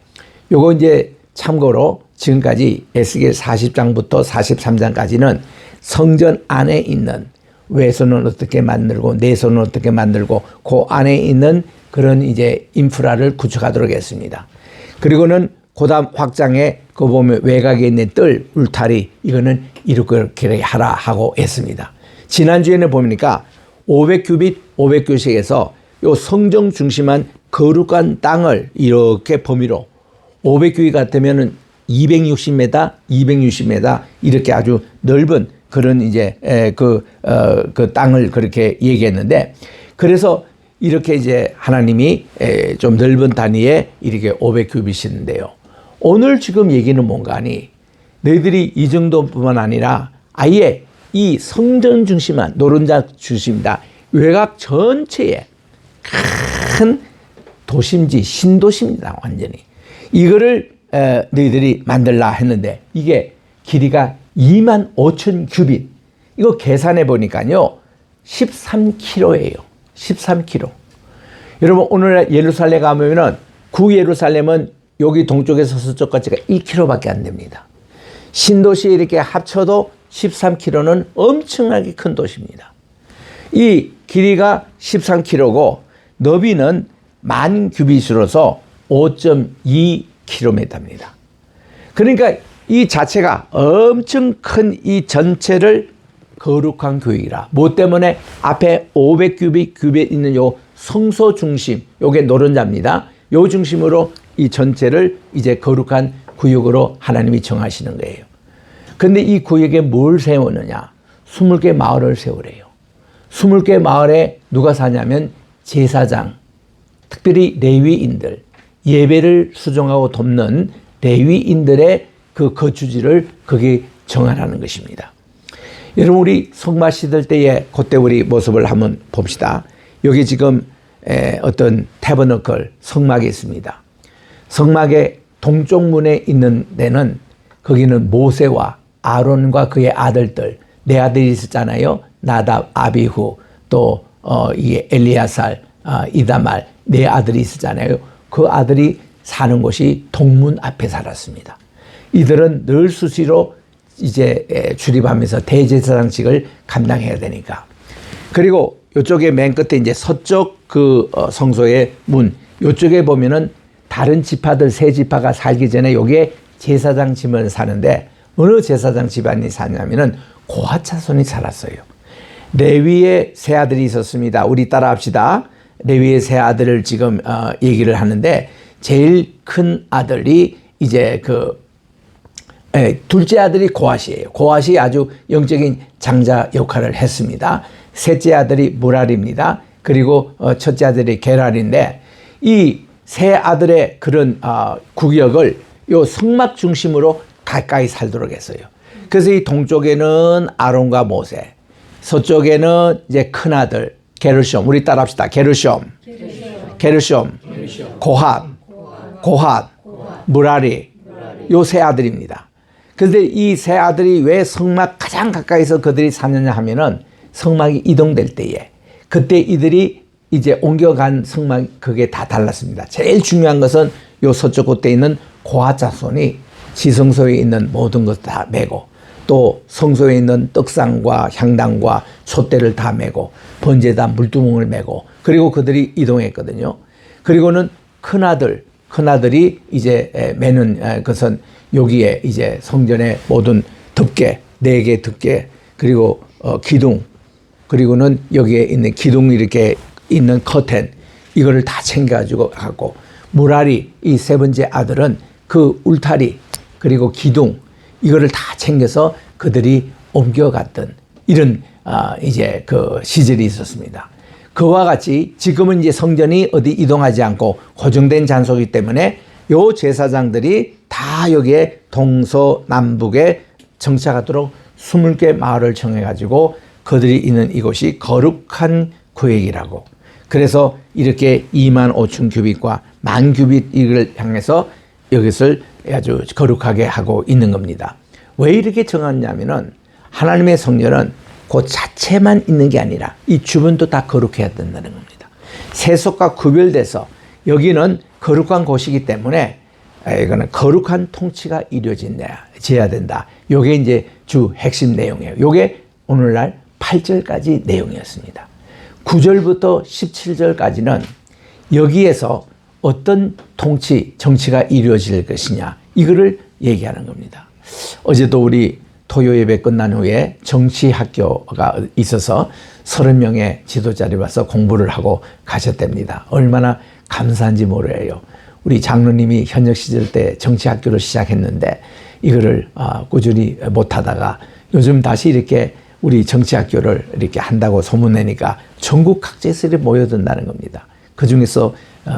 요거 이제 참고로 지금까지 에스겔 40장부터 43장까지는 성전 안에 있는 외선은 어떻게 만들고 내선은 어떻게 만들고 그 안에 있는 그런 이제 인프라를 구축하도록 했습니다. 그리고는 그다음 확장에 그 보면 외곽에 있는 뜰, 울타리, 이거는 이렇게 하라 하고 했습니다. 지난주에는 보니까 500규빗, 500교식에서 요 성정 중심한 거룩한 땅을 이렇게 범위로 500규빗 같으면은 260m, 260m 이렇게 아주 넓은 그런 이제 그 땅을 그렇게 얘기했는데, 그래서 이렇게 이제 하나님이 좀 넓은 단위에 이렇게 500규빗인데요. 오늘 지금 얘기는 뭔가 하니, 너희들이 이 정도뿐만 아니라 아예 이 성전 중심한 노른자 중심이다. 외곽 전체에 큰 도심지, 신도시입니다. 완전히. 이거를 너희들이 만들라 했는데, 이게 길이가 25,000규빗. 이거 계산해 보니까요, 13km예요. 13km. 여러분, 오늘 예루살렘 가면은 구예루살렘은 여기 동쪽에서 서쪽까지가 1km밖에 안 됩니다. 신도시 이렇게 합쳐도 13km는 엄청나게 큰 도시입니다. 이 길이가 13km고 너비는 10,000규빗으로서 5.2km입니다. 그러니까 이 자체가 엄청 큰 이 전체를 거룩한 교회이라. 뭐 때문에 앞에 500규빗 있는 요 성소 중심, 요게 노른자입니다. 요 중심으로 이 전체를 이제 거룩한 구역으로 하나님이 정하시는 거예요. 근데 이 구역에 뭘 세우느냐? 20개 마을을 세우래요. 20개 마을에 누가 사냐면 제사장, 특별히 레위인들, 예배를 수종하고 돕는 레위인들의 그 거주지를 거기 정하라는 것입니다. 여러분, 우리 성막 씻을 때에 그때 우리 모습을 한번 봅시다. 여기 지금 어떤 태버너클 성막이 있습니다. 성막의 동쪽 문에 있는 데는 거기는 모세와 아론과 그의 아들들, 4아들이 있었잖아요. 나답, 아비후, 또 이 엘리야살, 이다말, 4아들이 있었잖아요. 그 아들이 사는 곳이 동문 앞에 살았습니다. 이들은 늘 수시로 이제 출입하면서 대제사장직을 감당해야 되니까. 그리고 이쪽에 맨 끝에 이제 서쪽 그 성소의 문, 이쪽에 보면은 다른 지파들 3지파가 살기 전에 여기에 제사장 집안을 사는데, 어느 제사장 집안이 사냐면은 고핫 자손이 살았어요. 레위의 3아들이 있었습니다. 우리 따라 합시다. 레위의 3아들을 지금 얘기를 하는데, 제일 큰 아들이 이제 둘째 아들이 고핫이에요. 고핫이 아주 영적인 장자 역할을 했습니다. 셋째 아들이 무랄입니다. 그리고 첫째 아들이 게랄인데 이 세 아들의 그런 구역을 요 성막 중심으로 가까이 살도록 했어요. 그래서 이 동쪽에는 아론과 모세, 서쪽에는 이제 큰 아들 게르숑, 우리 따라합시다. 게르숑, 고핫, 무라리, 요 세 아들입니다. 그런데 이 세 아들이 왜 성막 가장 가까이서 그들이 사느냐 하면은 성막이 이동될 때에 그때 이들이 이제 옮겨간 성막 그게 다 달랐습니다. 제일 중요한 것은 요 서쪽 끝에 있는 고핫 자손이 지성소에 있는 모든 것 다 메고 또 성소에 있는 떡상과 향단과 촛대를 다 메고 번제다 물두멍을 메고 그리고 그들이 이동했거든요. 그리고는 큰아들이 이제 메는 것은 여기에 이제 성전의 모든 덮개, 4개 덮개, 그리고 기둥, 그리고는 여기에 있는 기둥 이렇게 있는 커튼, 이거를 다 챙겨가지고 갔고, 무라리, 이 세 번째 아들은 그 울타리, 그리고 기둥, 이거를 다 챙겨서 그들이 옮겨갔던 이런 이제 그 시절이 있었습니다. 그와 같이 지금은 이제 성전이 어디 이동하지 않고 고정된 장소이기 때문에 요 제사장들이 다 여기에 동서남북에 정착하도록 20개 마을을 정해가지고 그들이 있는 이곳이 거룩한 구역이라고. 그래서 이렇게 25000 규빗과 10,000 규빗 이걸 향해서 이것을 아주 거룩하게 하고 있는 겁니다. 왜 이렇게 정하냐면은 하나님의 성전은 그 자체만 있는 게 아니라 이 주변도 다 거룩해야 된다는 겁니다. 세속과 구별돼서 여기는 거룩한 곳이기 때문에 이거는 거룩한 통치가 이루어져야 된다. 요게 이제 주 핵심 내용이에요. 요게 오늘날 8절까지 내용이었습니다. 9절부터 17절까지는 여기에서 어떤 정치가 이루어질 것이냐 이거를 얘기하는 겁니다. 어제도 우리 토요 예배 끝난 후에 정치학교가 있어서 30명의 지도자들이 와서 공부를 하고 가셨답니다. 얼마나 감사한지 모르요. 우리 장로님이 현역 시절 때 정치학교를 시작했는데 이거를 꾸준히 못하다가 요즘 다시 이렇게 우리 정치학교를 이렇게 한다고 소문내니까 전국 각지에서 모여든다는 겁니다. 그 중에서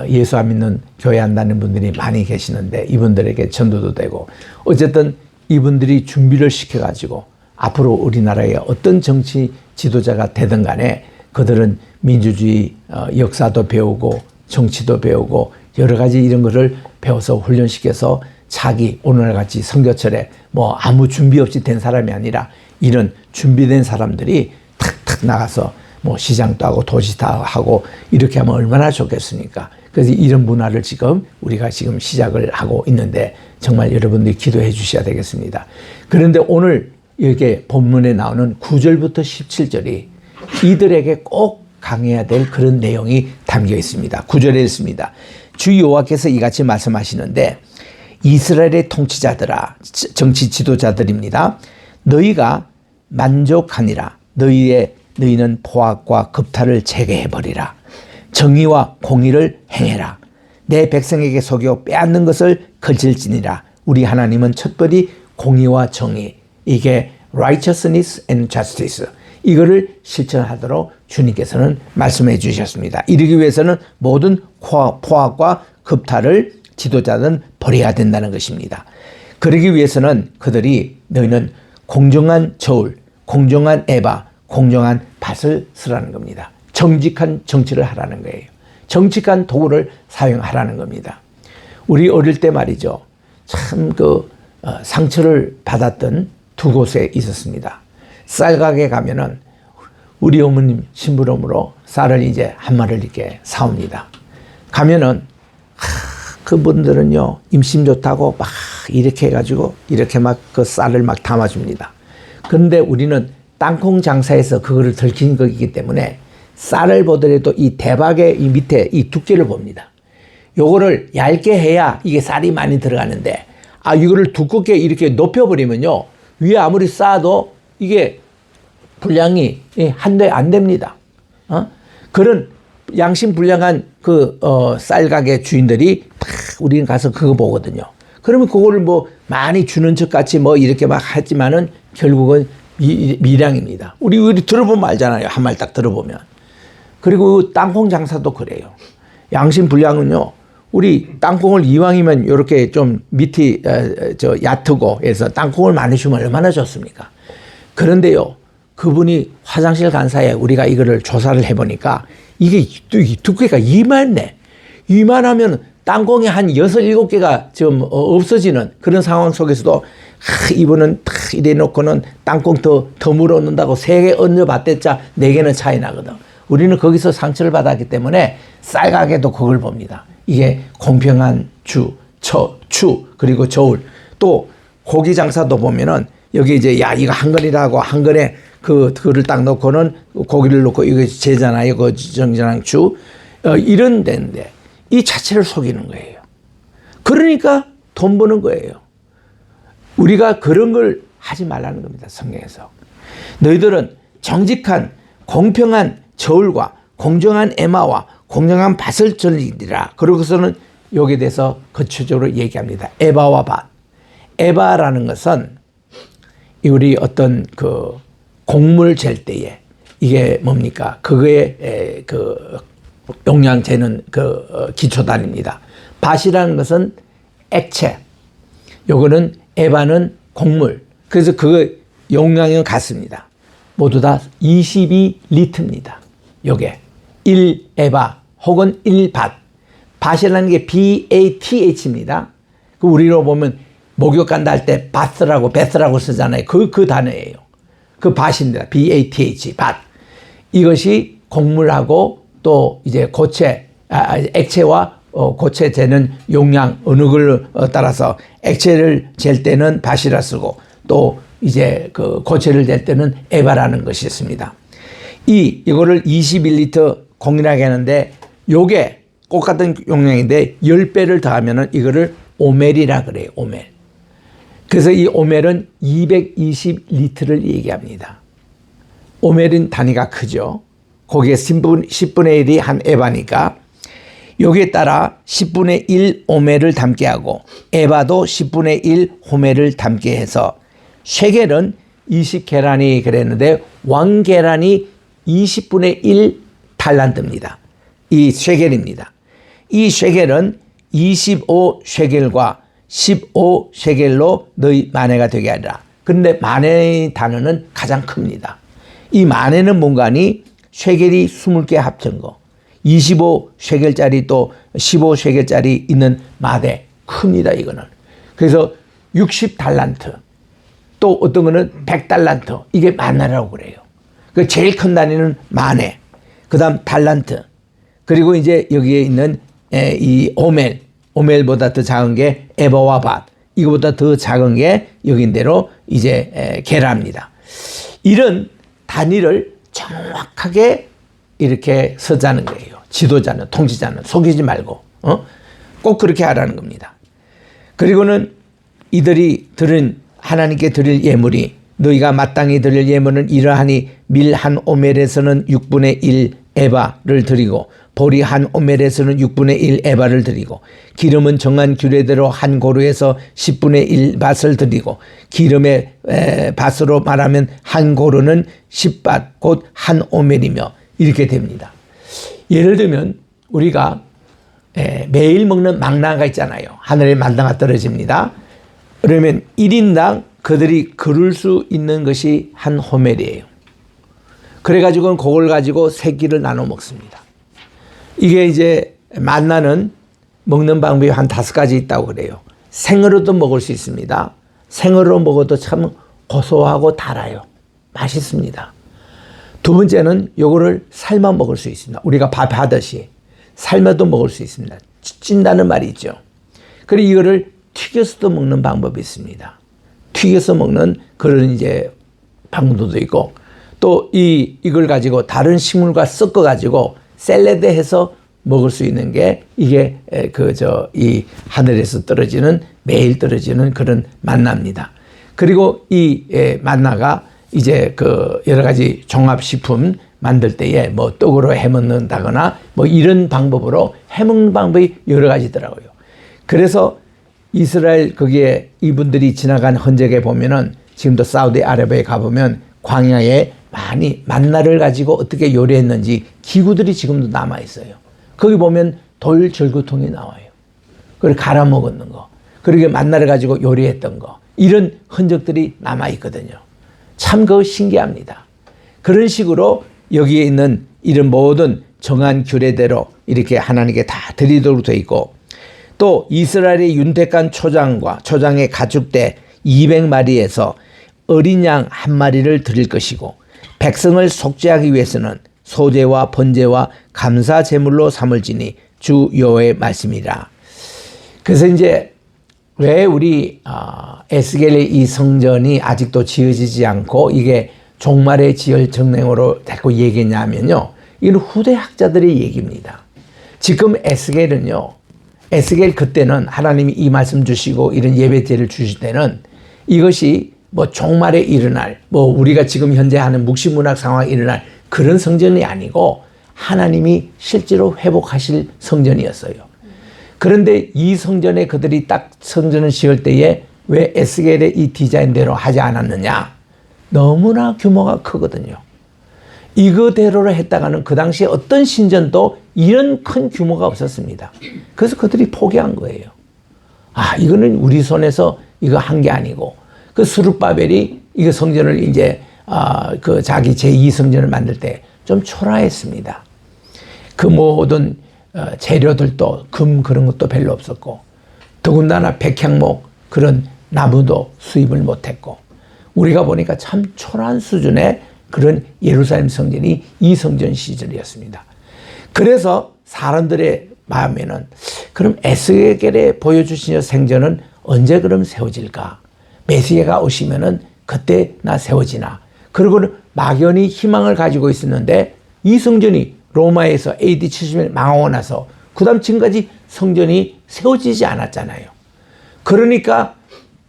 예수 안 믿는 교회 한다는 분들이 많이 계시는데 이분들에게 전도도 되고 어쨌든 이분들이 준비를 시켜가지고 앞으로 우리나라의 어떤 정치 지도자가 되든 간에 그들은 민주주의 역사도 배우고 정치도 배우고 여러 가지 이런 거를 배워서 훈련시켜서 자기 오늘같이 선교철에 뭐 아무 준비 없이 된 사람이 아니라 이런 준비된 사람들이 탁탁 나가서 뭐 시장도 하고 도시도 하고 이렇게 하면 얼마나 좋겠습니까? 그래서 이런 문화를 지금 우리가 지금 시작을 하고 있는데 정말 여러분들이 기도해 주셔야 되겠습니다. 그런데 오늘 이렇게 본문에 나오는 9절부터 17절이 이들에게 꼭 강해야 될 그런 내용이 담겨 있습니다. 9절에 있습니다. 주 여호와께서 이같이 말씀하시는데 이스라엘의 통치자들아, 정치 지도자들입니다. 너희가 만족하니라. 너희는 포악과 겁탈을 제거해버리라. 정의와 공의를 행해라. 내 백성에게 속여 빼앗는 것을 거칠지니라. 우리 하나님은 첫벌이 공의와 정의, 이게 righteousness and justice, 이거를 실천하도록 주님께서는 말씀해 주셨습니다. 이러기 위해서는 모든 포악과 겁탈을 지도자는 버려야 된다는 것입니다. 그러기 위해서는 너희는 공정한 저울, 공정한 에바, 공정한 밭을 쓰라는 겁니다. 정직한 정치를 하라는 거예요. 정직한 도구를 사용하라는 겁니다. 우리 어릴 때 말이죠. 참 상처를 받았던 두 곳에 있었습니다. 쌀가게 가면은 우리 어머님 심부름으로 쌀을 이제 한 마리를 이렇게 사옵니다. 가면은 그분들은요 임심 좋다고 막 이렇게 해가지고 이렇게 막 그 쌀을 막 담아줍니다. 그런데 우리는 땅콩 장사에서 그거를 들킨 거기 때문에 쌀을 보더라도 이 대박의 이 밑에 이 두께를 봅니다. 요거를 얇게 해야 이게 쌀이 많이 들어가는데 이거를 두껍게 이렇게 높여버리면요 위에 아무리 쌓아도 이게 분량이 한데 안 됩니다. 그런 양심 불량한 쌀가게 주인들이 우리는 가서 그거 보거든요. 그러면 그거를 뭐 많이 주는 척 같이 뭐 이렇게 막 하지만은 결국은 미량입니다. 우리 들어보면 알잖아요. 한 말 딱 들어보면. 그리고 땅콩 장사도 그래요. 양심 불량은요. 우리 땅콩을 이왕이면 이렇게 좀 밑이 얕고 해서 땅콩을 많이 주면 얼마나 좋습니까? 그런데요. 그분이 화장실 간 사이에 우리가 이거를 조사를 해보니까 이게 두께가 이만해. 이만하면 땅콩이 한 6, 7개가 지금 없어지는 그런 상황 속에서도 이분은 탁 이래 놓고는 땅콩 더 물어놓는다고 3개 얹어봤댔자 4개는 차이 나거든. 우리는 거기서 상처를 받았기 때문에 쌀가게도 그걸 봅니다. 이게 공평한 추 그리고 저울. 또 고기 장사도 보면은 여기 이제 야 이거 한 건이라고 한 건에 그거를 딱 넣고는 고기를 넣고 이거 제잖아요. 그 정전한 추 이런 데인데 이 자체를 속이는 거예요. 그러니까 돈 버는 거예요. 우리가 그런 걸 하지 말라는 겁니다. 성경에서. 너희들은 정직한 공평한 저울과 공정한 에마와 공정한 밭을 전리리라. 그러고서는 여기에 대해서 구체적으로 얘기합니다. 에바와 밭. 에바라는 것은 우리 어떤 그 곡물 잴 때에 이게 뭡니까? 그거에 그 용량 재는 그 기초단입니다. 밭이라는 것은 액체. 요거는 에바는 곡물. 그래서 그 용량은 같습니다. 모두 다 22리터입니다. 요게 1에바 혹은 1밭. 밭이라는 게 BATH입니다. 그 우리로 보면 목욕 간다 할 때 바스라고 베스라고 쓰잖아요. 그 단어예요. 그 밭입니다. BATH 밭. 이것이 곡물하고 또 이제 고체 액체와 고체 재는 용량 어느 걸 따라서 액체를 잴 때는 밭이라 쓰고 또 이제 그 고체를 잴 때는 에바라는 것이 있습니다. 이거를 21리터 공인하게 하는데 요게 똑같은 용량인데 10배를 더하면은 이거를 오멜이라 그래요. 오멜. 그래서 이 오멜은 220리터를 얘기합니다. 오멜은 단위가 크죠. 거기에 10분의 1이 한 에바니까 여기에 따라 10분의 1 오멜을 담게 하고 에바도 10분의 1 호멜을 담게 해서 쉐겔은 20계란이 그랬는데 왕계란이 20분의 1 달란트입니다. 이 쉐겔입니다. 이 쉐겔은 25쉐겔과 15쉐겔로 너희 만회가 되게 하리라. 그런데 만회의 단어는 가장 큽니다. 이 만회는 뭔가니 쉐겔이 20개 합친 거. 25쉐겔짜리 또 15쉐겔짜리 있는 마대 큽니다. 이거는. 그래서 60달란트 또 어떤 거는 100달란트 이게 만회라고 그래요. 그 제일 큰 단위는 만회. 그 다음 달란트. 그리고 이제 여기에 있는 이 오멜보다 더 작은 게 에바와 밭. 이거보다 더 작은 게 여긴대로 이제 게라입니다. 이런 단위를 정확하게 이렇게 쓰자는 거예요. 지도자는, 통치자는 속이지 말고 꼭 그렇게 하라는 겁니다. 그리고는 이들이 들은 하나님께 드릴 예물이 너희가 마땅히 드릴 예물은 이러하니 밀 한 오멜에서는 6분의 1 에바를 드리고 보리 한 오멜에서는 6분의 1 에바를 드리고 기름은 정한 규례대로 한 고루에서 10분의 1 밭을 드리고 기름의 밭으로 말하면 한 고루는 10밭 곧 한 오멜이며 이렇게 됩니다. 예를 들면 우리가 매일 먹는 망나가 있잖아요. 하늘에 망나가 떨어집니다. 그러면 1인당 그들이 그룰 수 있는 것이 한 호멜이에요. 그래가지고 그걸 가지고 3끼를 나눠 먹습니다. 이게 이제 만나는 먹는 방법이 한 5가지 있다고 그래요. 생으로도 먹을 수 있습니다. 생으로 먹어도 참 고소하고 달아요. 맛있습니다. 두 번째는 요거를 삶아 먹을 수 있습니다. 우리가 밥 하듯이 삶아도 먹을 수 있습니다. 찐다는 말이 있죠. 그리고 이거를 튀겨서도 먹는 방법이 있습니다. 튀겨서 먹는 그런 이제 방법도 있고 또 이걸 가지고 다른 식물과 섞어 가지고 샐러드 해서 먹을 수 있는 게 이게 이 하늘에서 떨어지는 매일 떨어지는 그런 만나입니다. 그리고 이 만나가 이제 그 여러 가지 종합식품 만들 때에 뭐 떡으로 해 먹는다거나 뭐 이런 방법으로 해 먹는 방법이 여러 가지더라고요. 그래서 이스라엘 거기에 이분들이 지나간 흔적에 보면은 지금도 사우디아라비아에 가보면 광야에 많이 만나를 가지고 어떻게 요리했는지 기구들이 지금도 남아 있어요. 거기 보면 돌 절구통이 나와요. 그걸 갈아 먹었는 거, 그렇게 만나를 가지고 요리했던 거, 이런 흔적들이 남아 있거든요. 참 그거 신기합니다. 그런 식으로 여기에 있는 이런 모든 정한 규례대로 이렇게 하나님께 다 드리도록 되어 있고, 또 이스라엘의 윤택한 초장의 가축대 200마리에서 어린 양 한 마리를 드릴 것이고, 백성을 속죄하기 위해서는 소제와 번제와 감사 제물로 삼을지니 주 여호와의 말씀이라. 그래서 이제 왜 우리 에스겔의 이 성전이 아직도 지어지지 않고 이게 종말에 지을 정령으로 자꾸 얘기했냐면요, 이건 후대 학자들의 얘기입니다. 지금 에스겔은요, 에스겔 그때는 하나님이 이 말씀 주시고 이런 예배제를 주실 때는 이것이 뭐 종말에 일어날, 뭐 우리가 지금 현재 하는 묵시문학 상황에 일어날 그런 성전이 아니고 하나님이 실제로 회복하실 성전이었어요. 그런데 이 성전에 그들이 딱 성전을 지을 때에 왜 에스겔의 이 디자인대로 하지 않았느냐? 너무나 규모가 크거든요. 이거대로를 했다가는 그 당시에 어떤 신전도 이런 큰 규모가 없었습니다. 그래서 그들이 포기한 거예요. 아, 이거는 우리 손에서 이거 한 게 아니고, 그 스룹바벨이 이거 성전을 이제 그 자기 제2성전을 만들 때 좀 초라했습니다. 그 모든 재료들도 금 그런 것도 별로 없었고, 더군다나 백향목 그런 나무도 수입을 못했고, 우리가 보니까 참 초라한 수준의 그런 예루살렘 성전이 이 성전 시절이었습니다. 그래서 사람들의 마음에는 그럼 에스겔에 보여주신 생전은 언제 그럼 세워질까? 메시아가 오시면은 그때나 세워지나? 그리고는 막연히 희망을 가지고 있었는데 이 성전이 로마에서 AD 70년 망하고 나서 그 다음 지금까지 성전이 세워지지 않았잖아요. 그러니까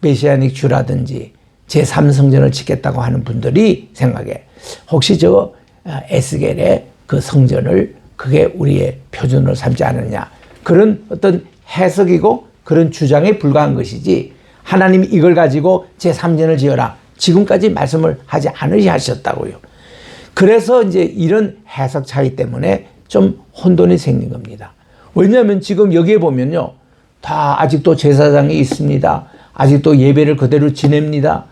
메시아닉 주라든지 제3성전을 짓겠다고 하는 분들이 생각해, 혹시 저 에스겔의 그 성전을 그게 우리의 표준으로 삼지 않느냐, 그런 어떤 해석이고 그런 주장에 불과한 것이지, 하나님이 이걸 가지고 제3전을 지어라 지금까지 말씀을 하지 않으셨다고요. 그래서 이제 이런 해석 차이 때문에 좀 혼돈이 생긴 겁니다. 왜냐하면 지금 여기에 보면요, 다 아직도 제사장이 있습니다. 아직도 예배를 그대로 지냅니다.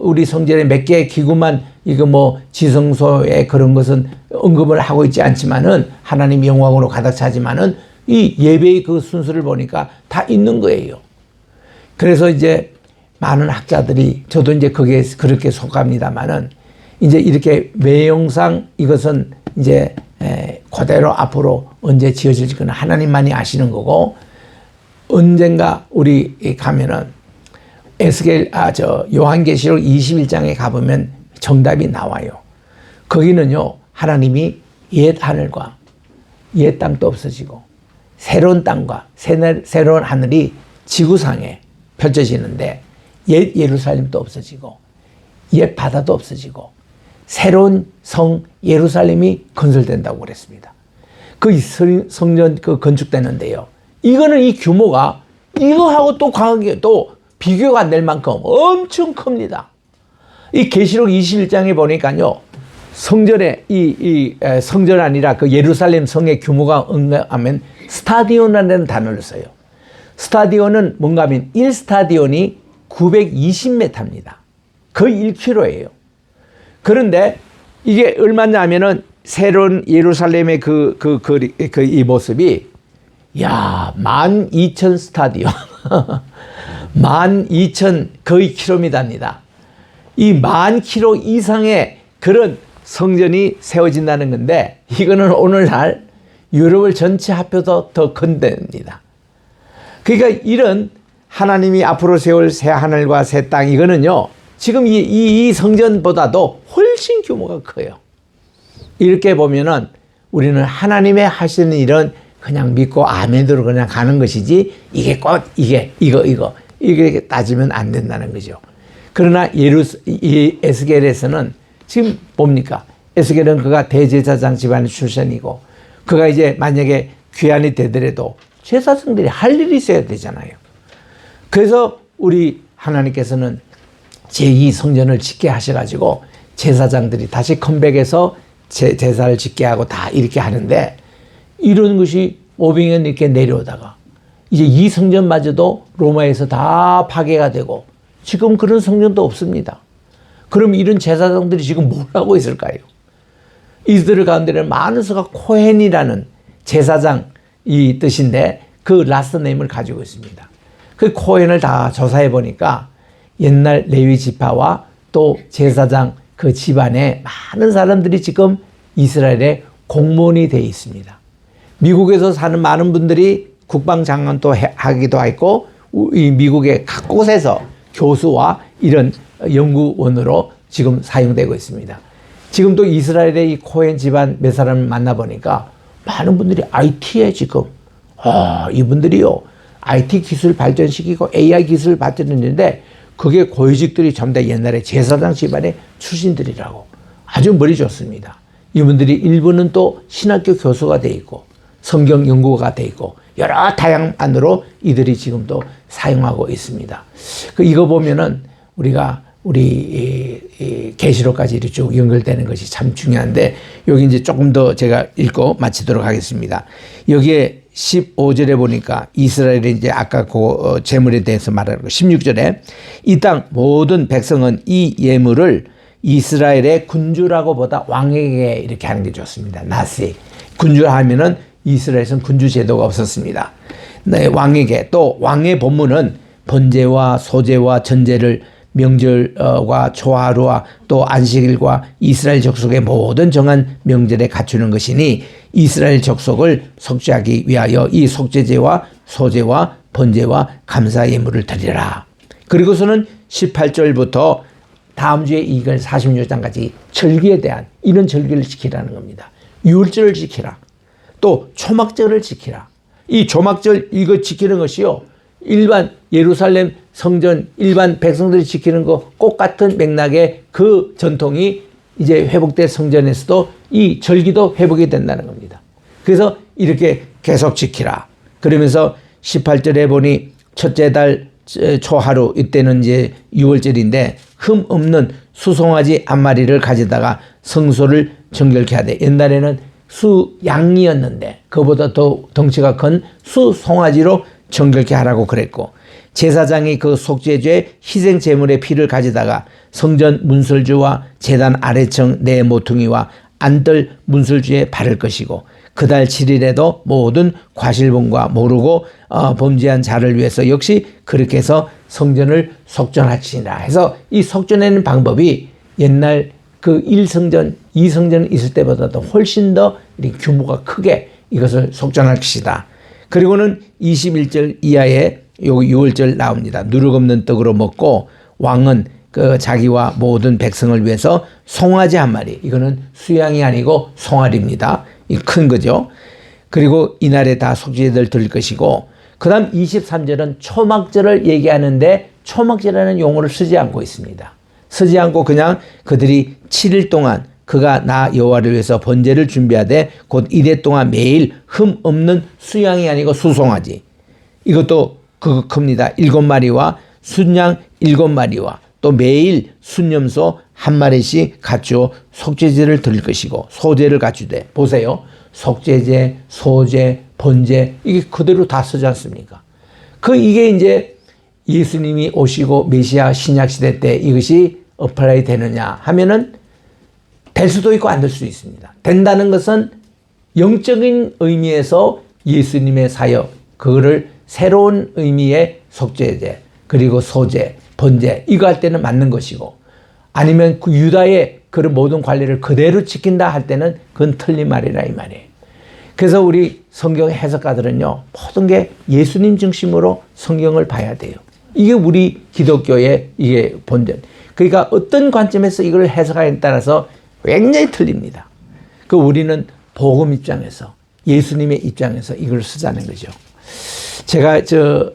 우리 성전에 몇 개의 기구만 이거 뭐 지성소에 그런 것은 언급을 하고 있지 않지만은 하나님 영광으로 가득 차지만은 이 예배의 그 순서를 보니까 다 있는 거예요. 그래서 이제 많은 학자들이, 저도 이제 거기에 그렇게 속합니다만은, 이제 이렇게 외형상 이것은 이제 그대로 앞으로 언제 지어질지 그는 하나님만이 아시는 거고, 언젠가 우리 가면은 요한계시록 21장에 가보면 정답이 나와요. 거기는요, 하나님이 옛 하늘과 옛 땅도 없어지고 새로운 땅과 새로운 하늘이 지구상에 펼쳐지는데, 옛 예루살렘도 없어지고 옛 바다도 없어지고 새로운 성 예루살렘이 건설된다고 그랬습니다. 그 성전 그 건축되는데요, 이거는 이 규모가 이거하고 또 강하게 또 비교가 안 될 만큼 엄청 큽니다. 이 계시록 21장에 보니까요, 성전에 성전 아니라 그 예루살렘 성의 규모가 응하면 스타디온이라는 단어를 써요. 스타디온은 뭔가 하면 1스타디온이 920m입니다. 거의 1km예요. 그런데 이게 얼마냐면은 새로운 예루살렘의 이 모습이, 야, 12,000 스타디온. 12,000 거의 킬로미터입니다. 이 10,000km 이상의 그런 성전이 세워진다는 건데, 이거는 오늘날 유럽을 전체 합해도 더 큰데입니다. 그러니까 이런 하나님이 앞으로 세울 새 하늘과 새 땅, 이거는요, 지금 이 성전보다도 훨씬 규모가 커요. 이렇게 보면은 우리는 하나님의 하시는 일은 그냥 믿고 아멘으로 그냥 가는 것이지, 이게 꼭 이게 따지면 안 된다는 거죠. 그러나 이 에스겔에서는 지금 뭡니까? 에스겔은 그가 대제사장 집안의 출신이고, 그가 이제 만약에 귀환이 되더라도 제사장들이 할 일이 있어야 되잖아요. 그래서 우리 하나님께서는 제2성전을 짓게 하셔가지고 제사장들이 다시 컴백해서 제사를 짓게 하고 다 이렇게 하는데, 이런 것이 500년 이렇게 내려오다가 이제 이 성전마저도 로마에서 다 파괴가 되고 지금 그런 성전도 없습니다. 그럼 이런 제사장들이 지금 뭘 하고 있을까요? 이들 가운데는 많은 수가 코헨이라는 제사장 이 뜻인데 그 라스트 네임을 가지고 있습니다. 그 코헨을 다 조사해 보니까 옛날 레위 지파와 또 제사장 그 집안에 많은 사람들이 지금 이스라엘에 공무원이 되어 있습니다. 미국에서 사는 많은 분들이 국방장관도 하기도 했고, 이 미국의 각 곳에서 교수와 이런 연구원으로 지금 사용되고 있습니다. 지금 또 이스라엘의 이 코헨 집안 몇 사람을 만나보니까 많은 분들이 IT에 지금, 이분들이요, IT 기술 발전시키고 AI 기술 발전했는데 그게 고위직들이 전부 다 옛날에 제사장 집안의 출신들이라고. 아주 머리 좋습니다. 이분들이 일부는 또 신학교 교수가 돼 있고 성경 연구가 돼 있고 여러 다양한으로 이들이 지금도 사용하고 있습니다. 이거 보면은 우리가 우리 계시록까지 이렇게 쭉 연결되는 것이 참 중요한데, 여기 이제 조금 더 제가 읽고 마치도록 하겠습니다. 여기에 15절에 보니까 이스라엘이 이제 아까 그 재물에 대해서 말하는 거, 16절에 이 땅 모든 백성은 이 예물을 이스라엘의 군주라고 보다 왕에게 이렇게 하는 게 좋습니다. 나시. 군주하면은 이스라엘에서는 군주 제도가 없었습니다. 네, 왕에게. 또 왕의 본문은 번제와 소제와 전제를 명절과 초하루와 또 안식일과 이스라엘 족속의 모든 정한 명절에 갖추는 것이니 이스라엘 족속을 속죄하기 위하여 이 속죄제와 소제와 번제와 감사 예물을 드리라. 그리고서는 18절부터 다음 주에 이걸 46장까지 절기에 대한 이런 절기를 지키라는 겁니다. 유월절을 지키라. 또 초막절을 지키라. 이 초막절 이거 지키는 것이요, 일반 예루살렘 성전 일반 백성들이 지키는 거 똑같은 맥락의 그 전통이 이제 회복된 성전에서도 이 절기도 회복이 된다는 겁니다. 그래서 이렇게 계속 지키라. 그러면서 18절에 보니 첫째 달 초하루, 이때는 이제 6월절인데 흠 없는 수송아지 한 마리를 가져다가 성소를 정결케 하되, 옛날에는 수양이었는데 그보다 더 덩치가 큰 수송아지로 정결케 하라고 그랬고, 제사장이 그 속죄죄 희생 제물의 피를 가져다가 성전 문설주와 제단 아래층 네 모퉁이와 안뜰 문설주에 바를 것이고, 그달 7일에도 모든 과실범과 모르고 범죄한 자를 위해서 역시 그렇게 해서 성전을 속전하시니라 해서, 이 속전하는 방법이 옛날 그 1성전, 2성전 있을 때보다도 훨씬 더 규모가 크게 이것을 속전할 것이다. 그리고는 21절 이하에 요 6월절 나옵니다. 누룩 없는 떡으로 먹고 왕은 그 자기와 모든 백성을 위해서 송아지 한 마리, 이거는 수양이 아니고 송아리입니다. 이 큰 거죠. 그리고 이날에 다 속죄제를 드릴 것이고, 그 다음 23절은 초막절을 얘기하는데 초막절이라는 용어를 쓰지 않고 있습니다. 쓰지 않고 그냥 그들이 7일 동안 그가 나 여호와를 위해서 번제를 준비하되 곧 이래 동안 매일 흠 없는 수양이 아니고 수송아지, 이것도 그거 큽니다. 7마리와 순양 7마리와 또 매일 순염소 1마리씩 갖추어 속죄제를 드릴 것이고, 소제를 갖추되, 보세요, 속죄제, 소제, 번제, 이게 그대로 다 쓰지 않습니까? 이게 이제 예수님이 오시고 메시아 신약 시대 때 이것이 어플라이 되느냐 하면은 될 수도 있고 안 될 수도 있습니다. 된다는 것은 영적인 의미에서 예수님의 사역, 그거를 새로운 의미의 속죄제, 그리고 소제, 번제, 이거 할 때는 맞는 것이고, 아니면 그 유다의 그런 모든 관리를 그대로 지킨다 할 때는 그건 틀린 말이라 이 말이에요. 그래서 우리 성경 해석가들은요, 모든 게 예수님 중심으로 성경을 봐야 돼요. 이게 우리 기독교의 이게 본전. 그러니까 어떤 관점에서 이걸 해석하냐에 따라서 굉장히 틀립니다. 우리는 복음 입장에서, 예수님의 입장에서 이걸 쓰자는 거죠. 제가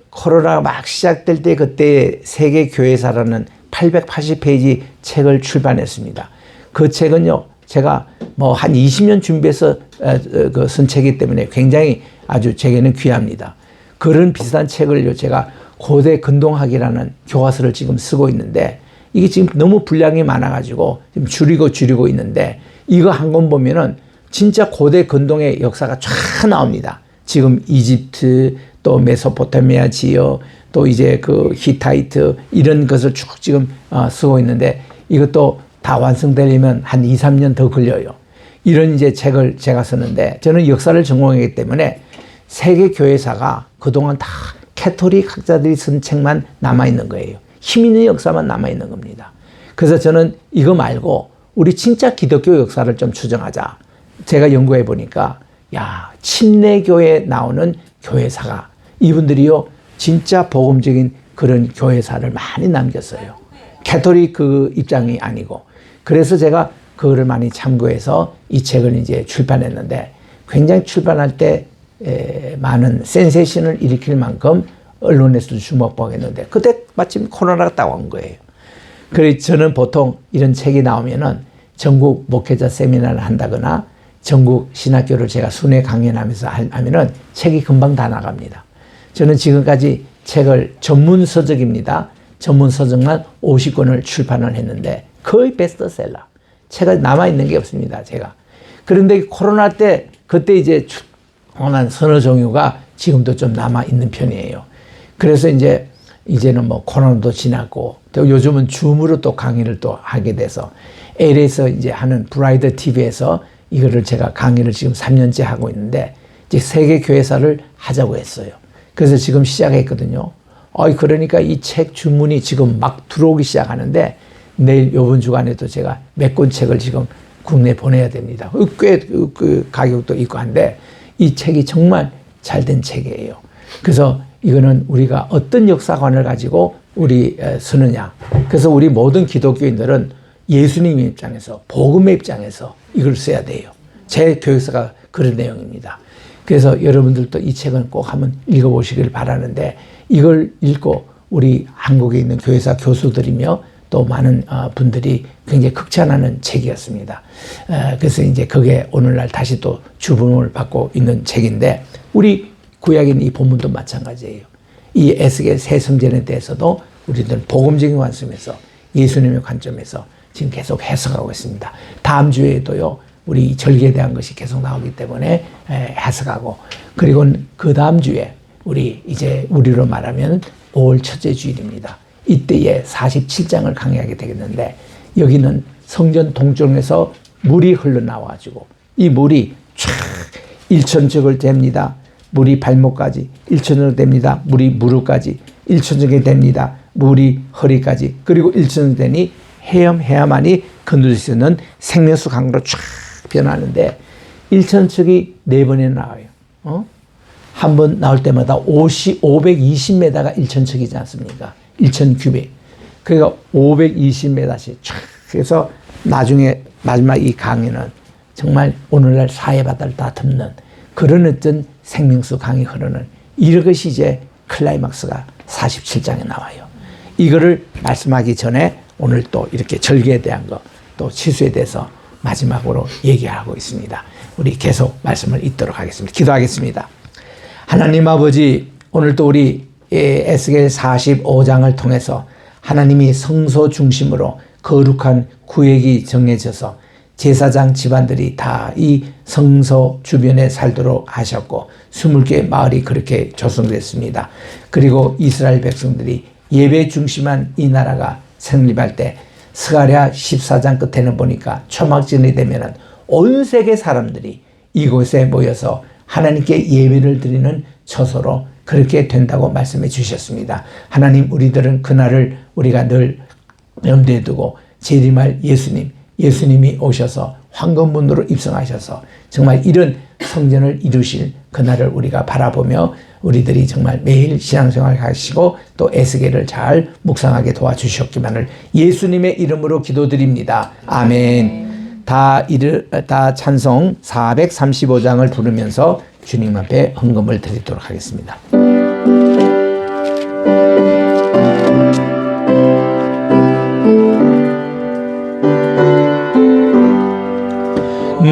코로나가 막 시작될 때 그때 세계 교회사라는 880페이지 책을 출판했습니다. 그 책은요, 제가 뭐 한 20년 준비해서 쓴 책이기 때문에 굉장히 아주 제게는 귀합니다. 그런 비슷한 책을요, 제가 고대 근동학이라는 교과서를 지금 쓰고 있는데 이게 지금 너무 분량이 많아가지고 지금 줄이고 있는데 이거 한 권 보면은 진짜 고대 근동의 역사가 쫙 나옵니다. 지금 이집트 또 메소포타미아 지역 또 이제 그 히타이트 이런 것을 쭉 지금 쓰고 있는데 이것도 다 완성되려면 한 2, 3년 더 걸려요. 이런 이제 책을 제가 쓰는데 저는 역사를 전공하기 때문에 세계 교회사가 그동안 다 캐토릭 학자들이 쓴 책만 남아있는 거예요. 힘 있는 역사만 남아있는 겁니다. 그래서 저는 이거 말고 우리 진짜 기독교 역사를 좀 추정하자. 제가 연구해 보니까 야, 침례교회에 나오는 교회사가 이분들이요 진짜 복음적인 그런 교회사를 많이 남겼어요. 캐토릭 그 입장이 아니고. 그래서 제가 그거를 많이 참고해서 이 책을 이제 출판했는데 굉장히 출판할 때 많은 센세이션을 일으킬 만큼 언론에서도 주목받았는데 그때 마침 코로나가 딱 온 거예요. 그래서 저는 보통 이런 책이 나오면은 전국 목회자 세미나를 한다거나 전국 신학교를 제가 순회 강연하면서 하면은 책이 금방 다 나갑니다. 저는 지금까지 책을 전문 서적입니다. 전문 서적만 50권을 출판을 했는데 거의 베스트셀러. 책이 남아있는 게 없습니다, 제가. 그런데 코로나 때 그때 이제 출판한 서너 종류가 지금도 좀 남아있는 편이에요. 그래서 이제는 뭐 코로나도 지났고 또 요즘은 줌으로 또 강의를 또 하게 돼서 LA에서 이제 하는 브라이더 TV에서 이거를 제가 강의를 지금 3년째 하고 있는데 이제 세계 교회사를 하자고 했어요. 그래서 지금 시작했거든요. 그러니까 이 책 주문이 지금 막 들어오기 시작하는데 내일 요번 주간에도 제가 몇 권 책을 지금 국내에 보내야 됩니다. 꽤 그 가격도 있고 한데 이 책이 정말 잘된 책이에요. 그래서 이거는 우리가 어떤 역사관을 가지고 우리 쓰느냐. 그래서 우리 모든 기독교인들은 예수님의 입장에서 복음의 입장에서 이걸 써야 돼요. 제 교육서가 그런 내용입니다. 그래서 여러분들도 이 책은 꼭 한번 읽어보시길 바라는데 이걸 읽고 우리 한국에 있는 교회사 교수들이며 또 많은 분들이 굉장히 극찬하는 책이었습니다. 그래서 이제 그게 오늘날 다시 또 주봉을 받고 있는 책인데 우리 구약에 있는 이 본문도 마찬가지예요. 이 에스겔 새 성전에 대해서도 우리들은 복음적인 관점에서 예수님의 관점에서 지금 계속 해석하고 있습니다. 다음 주에도요, 우리 절기에 대한 것이 계속 나오기 때문에 해석하고 그리고 그 다음 주에 우리로 말하면 5월 첫째 주일입니다. 이때에 47장을 강의하게 되겠는데 여기는 성전 동쪽에서 물이 흘러나와가지고 이 물이 쫙 1천적을 됩니다. 물이 발목까지 1천적 됩니다. 물이 무릎까지 1천적이 됩니다. 물이 허리까지 그리고 1천적 되니 해엄해야만이 건너질 수 있는 생명수 강으로 쫙 변하는데 1천척이 4번이나 나와요. 한 번 나올 때마다 520m가 1천척이지 않습니까? 1,000규빅. 그러니까 520m씩 쫙 해서 나중에 마지막 이 강에는 정말 오늘날 사해바다를 다 덮는 그런 어떤 생명수 강이 흐르는 이것이 이제 클라이막스가 47장에 나와요. 이거를 말씀하기 전에 오늘 또 이렇게 절기에 대한 거 또 치수에 대해서 마지막으로 얘기하고 있습니다. 우리 계속 말씀을 잇도록 하겠습니다. 기도하겠습니다. 하나님 아버지, 오늘 또 우리 에스겔 45장을 통해서 하나님이 성소 중심으로 거룩한 구역이 정해져서 제사장 집안들이 다 이 성소 주변에 살도록 하셨고 20개의 마을이 그렇게 조성됐습니다. 그리고 이스라엘 백성들이 예배 중심한 이 나라가 성립할 때 스가랴 14장 끝에는 보니까 초막절이 되면은 온 세계 사람들이 이곳에 모여서 하나님께 예배를 드리는 처소로 그렇게 된다고 말씀해 주셨습니다. 하나님, 우리들은 그날을 우리가 늘 염두에 두고 재림할 예수님이 오셔서 황금문으로 입성하셔서 정말 이런 성전을 이루실 그날을 우리가 바라보며 우리들이 정말 매일 신앙생활 하시고 또 에스겔을 잘 묵상하게 도와주셨기만을 예수님의 이름으로 기도드립니다. 아멘. 다 찬송 435장을 부르면서 주님 앞에 헌금을 드리도록 하겠습니다.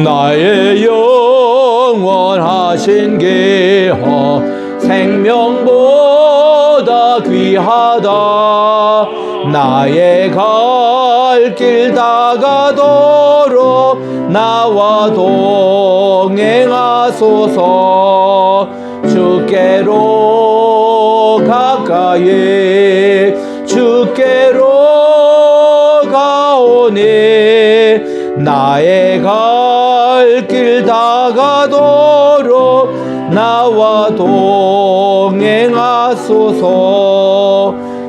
나의 영원하신 계호 생명보다 귀하다. 나의 갈 길 다가도록 나와 동행하소서. 주께로 가까이 주께로 가오니 나의 갈 길 다가도록 나와 동행하소서.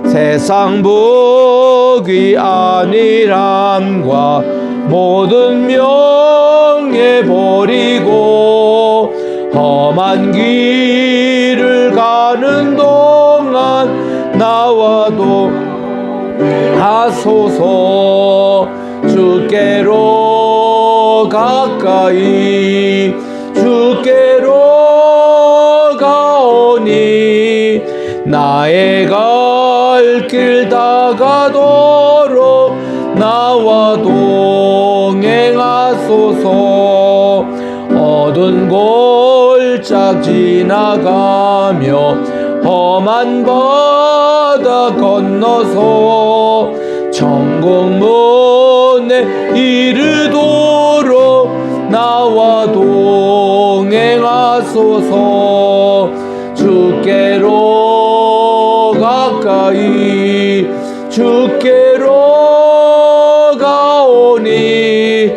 세상 복이 아니람과 모든 명예 버리고 험한 길을 가는 동안 나와도 하소서. 주께로 가까이 주께로 가오니 나의 갈 길 다가도록 나와 동행하소서. 어두운 골짝 지나가며 험한 바다 건너서 천국 문에 이르도록 나와 동행하소서. 주께로 가까이 주께로 가오니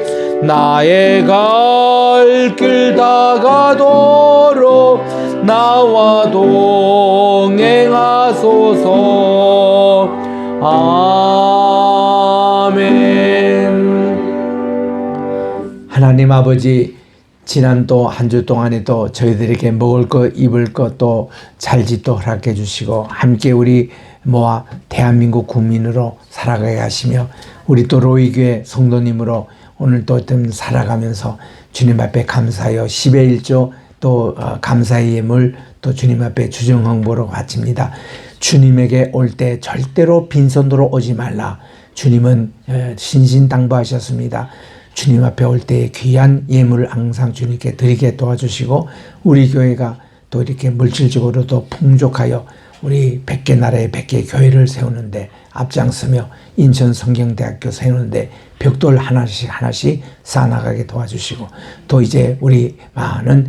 나의 갈 길 다가도록 나와 동행하소서. 아멘. 하나님 아버지, 지난 또 한 주 동안에도 저희들에게 먹을 것, 입을 것, 또 살짓도 허락해 주시고 함께 우리 모아 대한민국 국민으로 살아가게 하시며 우리 또 로이교회 성도님으로 오늘 또 살아가면서 주님 앞에 감사하여 10의 1조 또 감사의 예물 또 주님 앞에 주정헌보로 바칩니다. 주님에게 올 때 절대로 빈손으로 오지 말라. 주님은 신신당부하셨습니다. 주님 앞에 올 때의 귀한 예물을 항상 주님께 드리게 도와주시고 우리 교회가 또 이렇게 물질적으로도 풍족하여 우리 100개 나라의 100개 교회를 세우는데 앞장서며 인천 성경대학교 세우는데 벽돌 하나씩 쌓아나가게 도와주시고 또 이제 우리 많은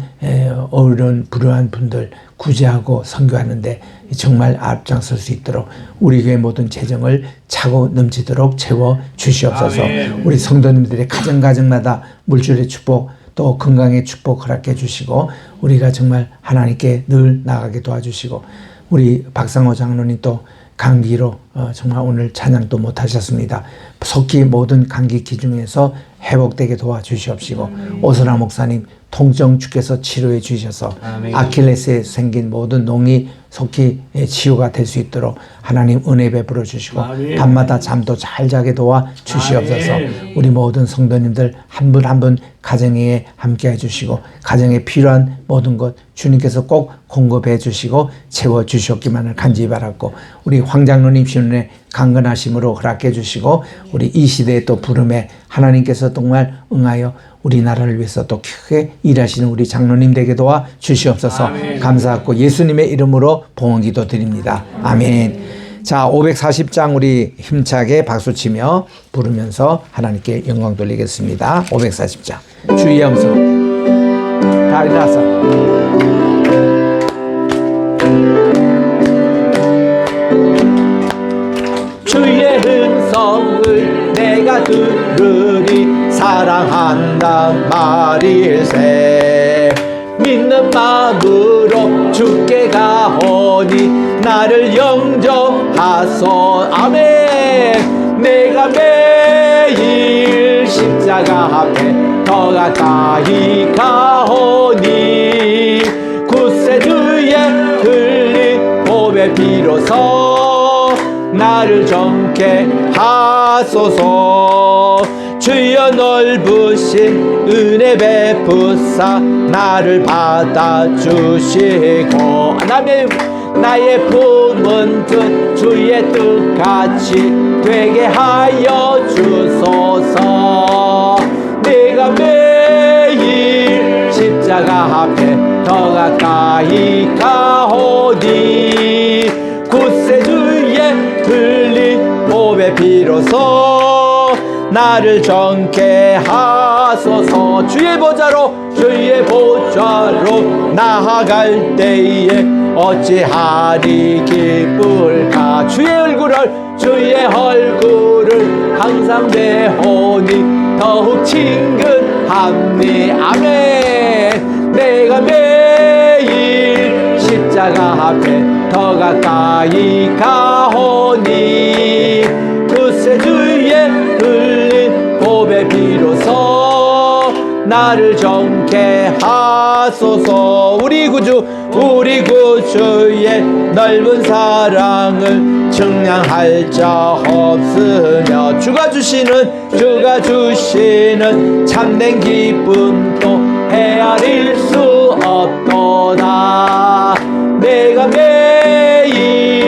어려운 불우한 분들 구제하고 선교하는데 정말 앞장설 수 있도록 우리 교회 모든 재정을 차고 넘치도록 채워 주시옵소서. 아멘. 우리 성도님들의 가정마다 물질의 축복 또 건강의 축복 허락해 주시고 우리가 정말 하나님께 늘 나가게 도와주시고 우리 박상호 장로님 또 감기로 정말 오늘 찬양도 못하셨습니다. 속히 모든 감기 기중에서 회복되게 도와주시옵시고 오선아 목사님 통증 주께서 치료해 주셔서 아킬레스에 생긴 모든 농이 속히 치유가 될 수 있도록 하나님 은혜 베풀어 주시고 밤마다 잠도 잘 자게 도와 주시옵소서. 우리 모든 성도님들 한 분 한 분 가정에 함께 해주시고 가정에 필요한 모든 것 주님께서 꼭 공급해 주시고 채워 주시옵기만을 간절히 바랐고 우리 황장로님 신운에 강건하심으로 허락해 주시고 우리 이 시대의 또 부름에 하나님께서 정말 응하여 우리나라를 위해서 또 크게 일하시는 우리 장로님 되게 도와 주시옵소서. 아멘. 감사하고 예수님의 이름으로 봉헌기도 드립니다. 아멘. 자, 540장 우리 힘차게 박수치며 부르면서 하나님께 영광 돌리겠습니다. 540장 주의 영성 다 일어나서 주의 음성을 내가 들으니 사랑한다 말일세 믿는 마음으로 주께 가오니 나를 영접하소. 아멘. 내가 매일 십자가 앞에 더 가까이 가오니 굳세 주의 흘린 보배 비로소 나를 정케 하소서. 주여 넓으신 은혜 베푸사 나를 받아주시고 나의 품은 뜻 주의 뜻같이 되게 하여 주소서. 내가 십자가 앞에 더 가까이 가오니 구세주의 흘린 몸의 피로써 나를 정케 하소서. 주의 보좌로 나아갈 때에 어찌하리 기쁠까. 주의 얼굴을 항상 배우니 더욱 친근함니. 아멘. 내가 매일 십자가 앞에 더 가까이 가오니 구세주의 흘린 보배 비로소 나를 정케 하소서. 우리 구주의 넓은 사랑을 증량할 자 없으며 주가 주시는 참된 기쁨도 헤아릴 수 없도다. 내가 매일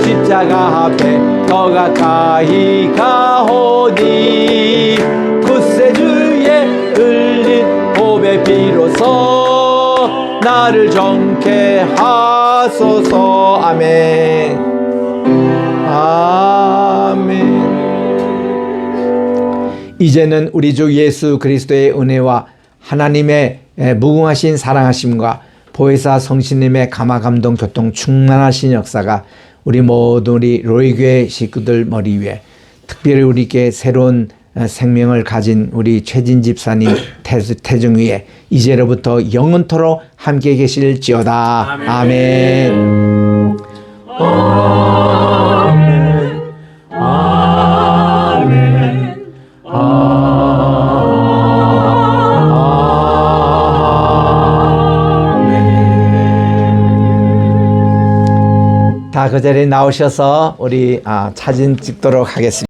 십자가 앞에 더 가까이 가오니 구세주의 흘린 보배 비로소 나를 정케 하소서. 아멘. 아멘. 이제는 우리 주 예수 그리스도의 은혜와 하나님의 무궁하신 사랑하심과 보혜사 성신님의 감화감동 교통 충만하신 역사가 우리 모든 우리 로이교회 식구들 머리 위에, 특별히 우리께 새로운 생명을 가진 우리 최진 집사님 태중 위에 이제로부터 영원토록 함께 계실지어다. 아멘. 아멘. 아멘. 다 그 자리에 나오셔서 우리 사진 찍도록 하겠습니다.